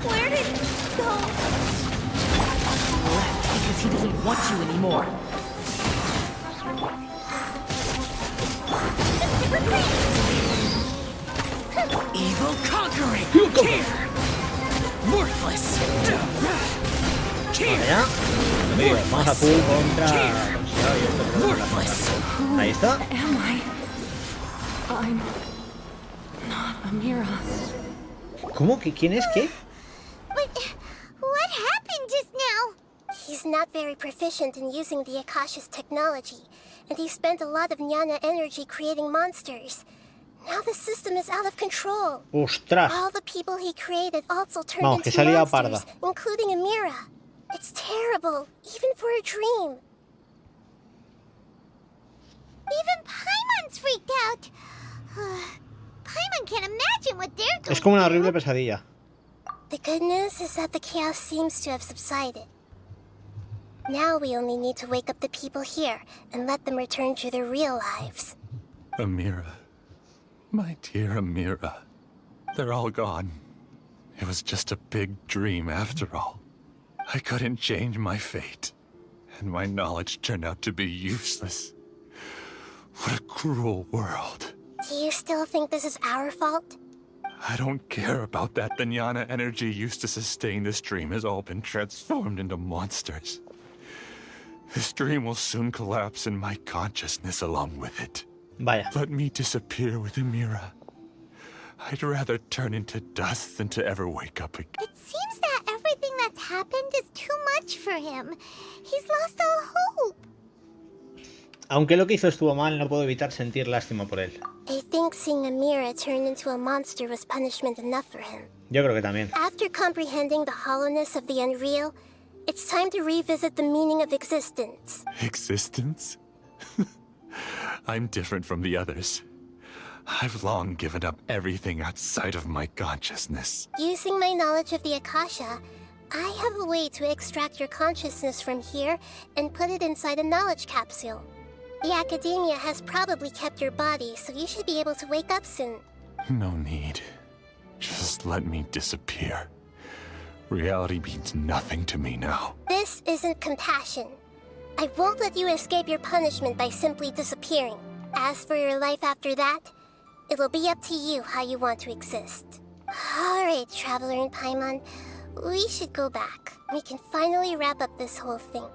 Where did it go? Because he doesn't want you anymore. Evil conquering. Care. Worthless. Vale, ya. Digo, vamos a full contra... Ahí está. Am I? I'm not Amira. ¿Cómo? ¿Quién es? ¿Qué? What happened just now? He's not very proficient in using the Akasha's technology, and he spent a lot of Jnana energy creating monsters. Now the system is out of control. ¡Ostras! All the people he created also turned Vamos, que into se ha liado monsters, parda. including Amira. It's terrible, even for a dream. Even Paimon's freaked out. Paimon can't imagine what they're going Es como una horrible pesadilla. The good news is that the chaos seems to have subsided. Now we only need to wake up the people here and let them return to their real lives. Amira. My dear Amira. They're all gone. It was just a big dream after all. I couldn't change my fate, and my knowledge turned out to be useless. What a cruel world. Do you still think this is our fault? I don't care about that. The Jnana energy used to sustain this dream has all been transformed into monsters. This dream will soon collapse and my consciousness along with it. Vaya. Let me disappear with Amira. I'd rather turn into dust than to ever wake up again. It seems that everything that's happened is too much for him. He's lost all hope. Aunque lo que hizo estuvo mal, no puedo evitar sentir lástima por él. I think seeing Amira turn into a monster was punishment enough for him. Yo creo que también. After comprehending the hollowness of the unreal, it's time to revisit the meaning of existence. Existence? I'm different from the others. I've long given up everything outside of my consciousness. Using my knowledge of the Akasha, I have a way to extract your consciousness from here and put it inside a knowledge capsule. The Academia has probably kept your body, so you should be able to wake up soon. No need. Just let me disappear. Reality means nothing to me now. This isn't compassion. I won't let you escape your punishment by simply disappearing. As for your life after that, it'll be up to you how you want to exist. Alright, Traveler and Paimon, we should go back. We can finally wrap up this whole thing.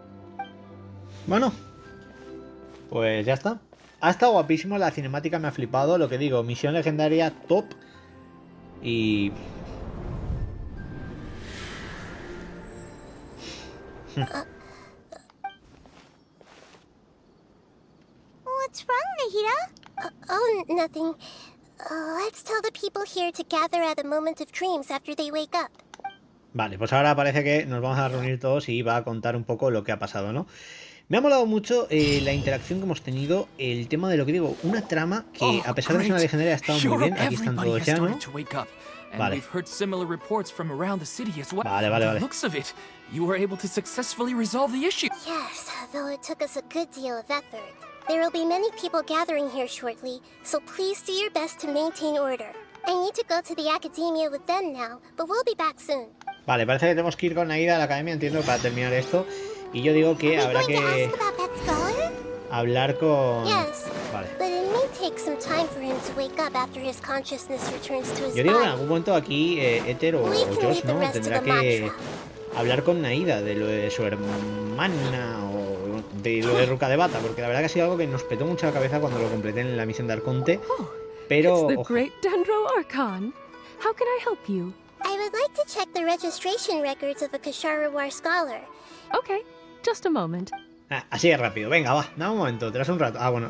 Bueno, pues ya está. Ha estado guapísimo, la cinemática me ha flipado. Lo que digo, misión legendaria top. Y... What's wrong, Nahida? Oh, nothing. Let's tell the people here to gather at a moment of dreams after they wake up. Vale, pues ahora parece que nos vamos a reunir todos y va a contar un poco lo que ha pasado, ¿no? Me ha molado mucho la interacción que hemos tenido, el tema de lo que digo, una trama que a pesar de ser una legendaria ha estado muy bien. Aquí están todos ya, ¿no? Vale. Vale. Looks of it, you were able to successfully resolve the issue. Yes, though it took us a good deal of effort. There will be many people gathering here shortly, so please do your best to maintain order. I need to go to the Academia with them now, but we'll be back soon. Vale, parece que tenemos que ir con Aida a la academia, entiendo, para terminar esto. Y yo digo que habrá que hablar con... Yes, vale. but it may take some time for him to wake up after his consciousness returns to his Yo digo que en body. algún momento aquí Éter o Josh, ¿no? Tendrá que hablar con Naida de lo de su hermana o de lo de Ruka de Bata, porque la verdad que ha sido algo que nos petó mucho la cabeza cuando lo completé en la misión de Arconte. Pero... It's the great Dendro Archon. How can I help you? I would like to check the registration records of a Kshahrewar scholar. Okay, just a moment. Así de rápido. Venga, va. Dame un momento. Tras un rato. Ah, bueno.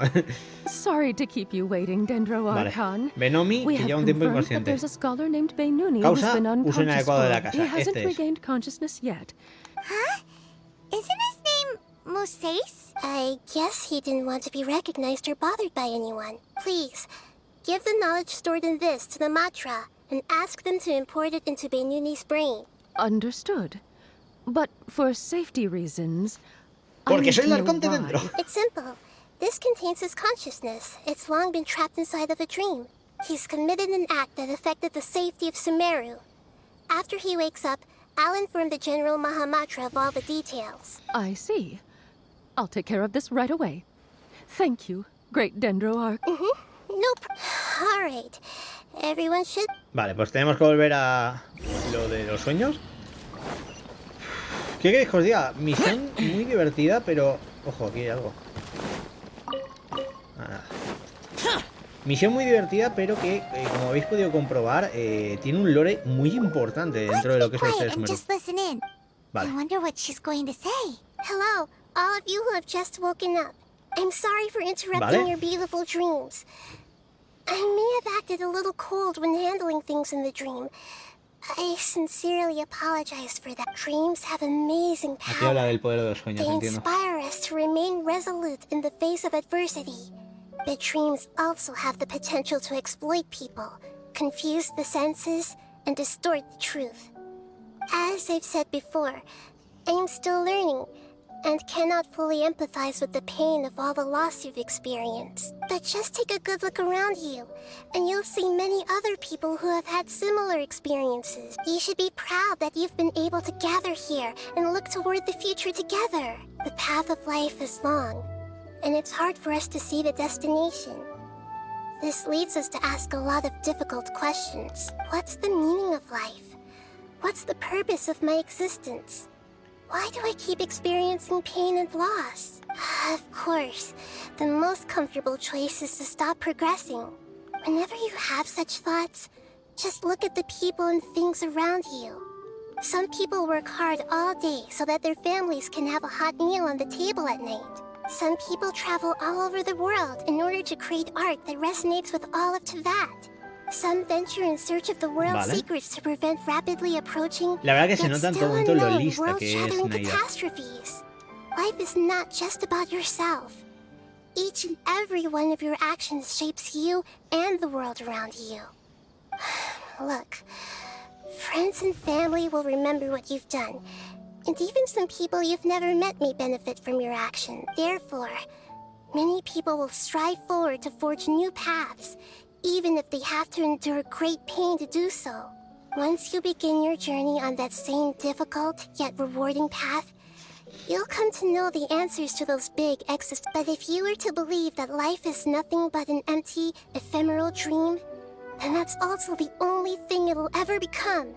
Sorry to keep you waiting, Dendro Archon. Venomi, que lleva un tiempo inconsciente. There's a scholar named Benuni Causa, who's been uso unconscious inadecuado de la for. casa. He hasn't Este es. regained consciousness yet. Huh? Isn't his name Moses? I guess he didn't want to be recognized or bothered by anyone. Please, give the knowledge stored in this to the Matra and ask them to import it into Benuni's brain. Understood. But for safety reasons, Porque I soy el need to arconte know dentro. why. It's simple. This contains his consciousness. It's long been trapped inside of a dream. He's committed an act that affected the safety of Sumeru. After he wakes up, I'll inform the General Mahamatra of all the details. I see. I'll take care of this right away. Thank you, great Dendro Arch. All right. Everyone should... Vale, pues tenemos que volver a lo de los sueños. ¿Qué queréis que os diga? Misión muy divertida, pero... Ojo, aquí hay algo. Nada. Misión muy divertida, pero que, como habéis podido comprobar, tiene un lore muy importante dentro de lo que es el Quiet ser and Sumeru. just listen in. Vale. I wonder what she's going to say. Hello, all of you who have just woken up. I'm sorry for interrupting Vale. your beautiful dreams. I may have acted a little cold when handling things in the dream. I sincerely apologize for that. Dreams have amazing Aquí power. habla del poder de los sueños, They entiendo. inspire us to remain resolute in the face of adversity. But dreams also have the potential to exploit people, confuse the senses, and distort the truth. As I've said before, I'm still learning, and cannot fully empathize with the pain of all the loss you've experienced. But just take a good look around you, and you'll see many other people who have had similar experiences. You should be proud that you've been able to gather here and look toward the future together. The path of life is long, and it's hard for us to see the destination. This leads us to ask a lot of difficult questions. What's the meaning of life? What's the purpose of my existence? Why do I keep experiencing pain and loss? Of course, the most comfortable choice is to stop progressing. Whenever you have such thoughts, just look at the people and things around you. Some people work hard all day so that their families can have a hot meal on the table at night. Some people travel all over the world in order to create art that resonates with all of Teyvat. Some venture in search of the world's Vale. secrets to prevent rapidly approaching, La verdad que se yet nota en still todo momento lo unknown, lista que es world-shattering Naida. catastrophes. Life is not just about yourself. Each and every one of your actions shapes you and the world around you. Look, friends and family will remember what you've done, and even some people you've never met may benefit from your action. Therefore, many people will strive forward to forge new paths, even if they have to endure great pain to do so. Once you begin your journey on that same difficult yet rewarding path, you'll come to know the answers to those big existential. But if you were to believe that life is nothing but an empty, ephemeral dream, then that's also the only thing it'll ever become.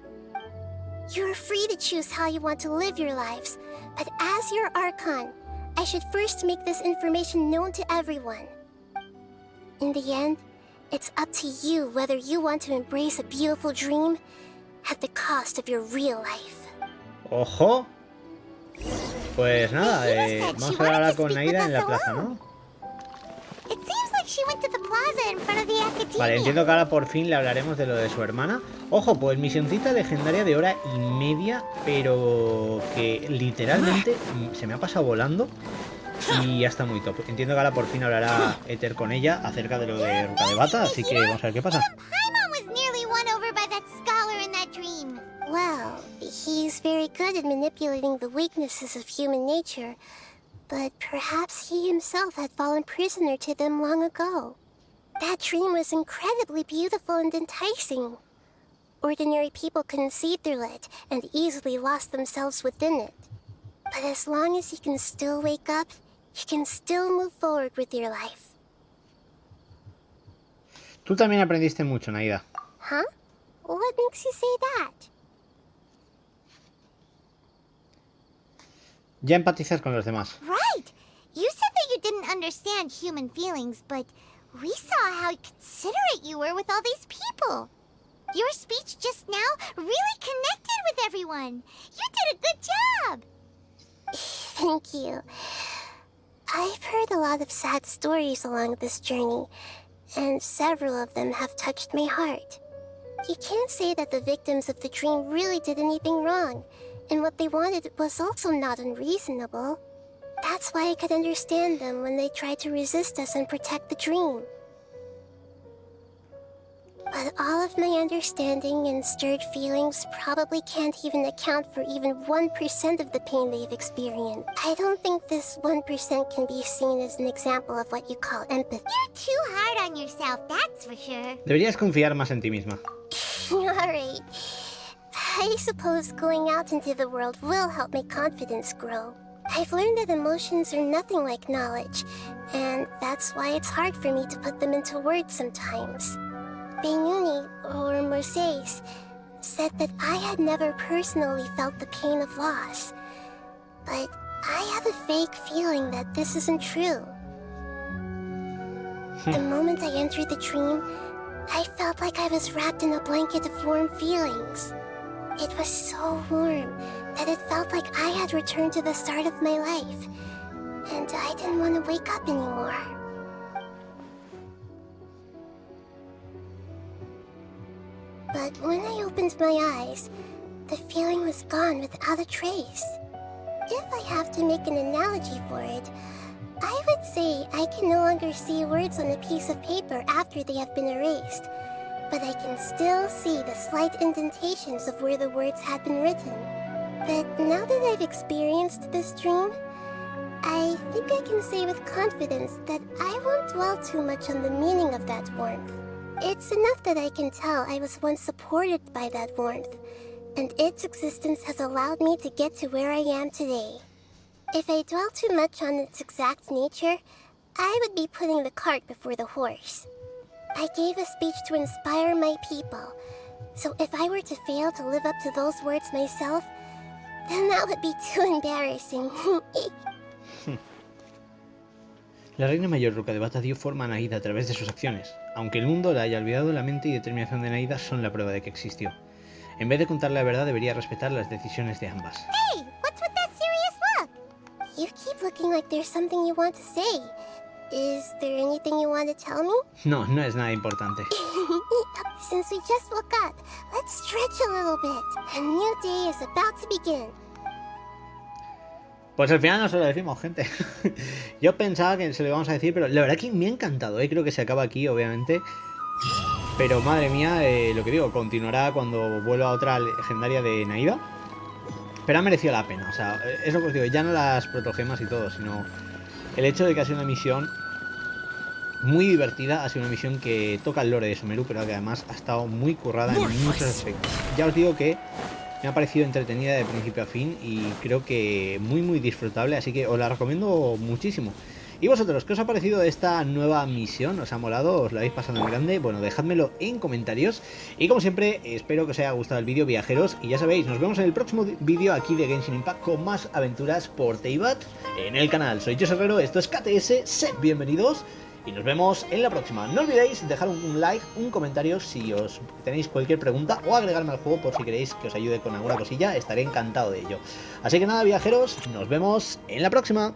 You're free to choose how you want to live your lives, but as your Archon, I should first make this information known to everyone. In the end, it's up to you whether you want to embrace a beautiful dream at the cost of your real life. Ojo. Pues nada, vamos a hablar ahora con Naida en la plaza, ¿no? It seems like she went to the plaza in front of the academia. Vale, entiendo que ahora por fin le hablaremos de lo de su hermana. Ojo, pues misioncita legendaria de hora y media, pero que literalmente se me ha pasado volando y ya está muy top. Entiendo que ahora por fin hablará Ether con ella acerca de lo de Ruka de Bata, así que vamos a ver qué pasa. Paimon was nearly won over by that scholar in that dream. Well, he's very good at manipulating the weaknesses of human nature, but perhaps he himself had fallen prisoner to them long ago. That dream was incredibly beautiful and enticing. Ordinary people couldn't see through it and easily lost themselves within it. But as long as you can still wake up, you can still move forward with your life. Tú también aprendiste mucho, Naida. Huh? What makes you say that? Ya empatizas con los demás. Right. You said that you didn't understand human feelings, but we saw how considerate you were with all these people. Your speech just now really connected one. You did a good job. Thank you. I've heard a lot of sad stories along this journey, and several of them have touched my heart. You can't say that the victims of the dream really did anything wrong, and what they wanted was also not unreasonable. That's why I could understand them when they tried to resist us and protect the dream. But all of my understanding and stirred feelings probably can't even account for even 1% of the pain they've experienced. I don't think this 1% can be seen as an example of what you call empathy. You're too hard on yourself, that's for sure. Deberías confiar más en ti misma. Alright. I suppose going out into the world will help my confidence grow. I've learned that emotions are nothing like knowledge, and that's why it's hard for me to put them into words sometimes. Beinuni, or Moses, said that I had never personally felt the pain of loss. But I have a vague feeling that this isn't true. The moment I entered the dream, I felt like I was wrapped in a blanket of warm feelings. It was so warm that it felt like I had returned to the start of my life, and I didn't want to wake up anymore. But when I opened my eyes, the feeling was gone without a trace. If I have to make an analogy for it, I would say I can no longer see words on a piece of paper after they have been erased, but I can still see the slight indentations of where the words had been written. But now that I've experienced this dream, I think I can say with confidence that I won't dwell too much on the meaning of that warmth. It's enough that I can tell I was once supported by that warmth, and its existence has allowed me to get to where I am today. If I dwell too much on its exact nature, I would be putting the cart before the horse. I gave a speech to inspire my people, so if I were to fail to live up to those words myself, then that would be too embarrassing. La reina mayor Ruka de Bata dio forma a Naida a través de sus acciones. Aunque el mundo la haya olvidado, la mente y determinación de Naida son la prueba de que existió. En vez de contar la verdad, debería respetar las decisiones de ambas. Hey, what's with that serious look? You keep looking like there's something you want to say. Is there anything you want to tell me? No, no es nada importante. Since we just woke up, let's stretch a little bit. A new day is about to begin. Pues al final no se lo decimos, gente. Yo pensaba que se lo íbamos a decir, pero la verdad que me ha encantado, ¿eh? Creo que se acaba aquí, obviamente. Pero madre mía, lo que digo, continuará cuando vuelva otra legendaria de Naida. Pero ha merecido la pena, o sea, es lo que os digo, ya no las protogemas y todo, sino el hecho de que ha sido una misión muy divertida, ha sido una misión que toca el lore de Sumeru, pero que además ha estado muy currada en muchos aspectos. Ya os digo que me ha parecido entretenida de principio a fin y creo que muy disfrutable, así que os la recomiendo muchísimo. ¿Y vosotros, qué os ha parecido esta nueva misión? ¿Os ha molado? ¿Os la habéis pasado en grande? Bueno, dejádmelo en comentarios. Y como siempre, espero que os haya gustado el vídeo, viajeros. Y ya sabéis, nos vemos en el próximo vídeo aquí de Genshin Impact con más aventuras por Teyvat en el canal. Soy José Herrero, esto es KTS, sed bienvenidos y nos vemos en la próxima. No olvidéis dejar un like, un comentario si os tenéis cualquier pregunta o agregarme al juego por si queréis que os ayude con alguna cosilla, estaré encantado de ello. Así que nada, viajeros, nos vemos en la próxima.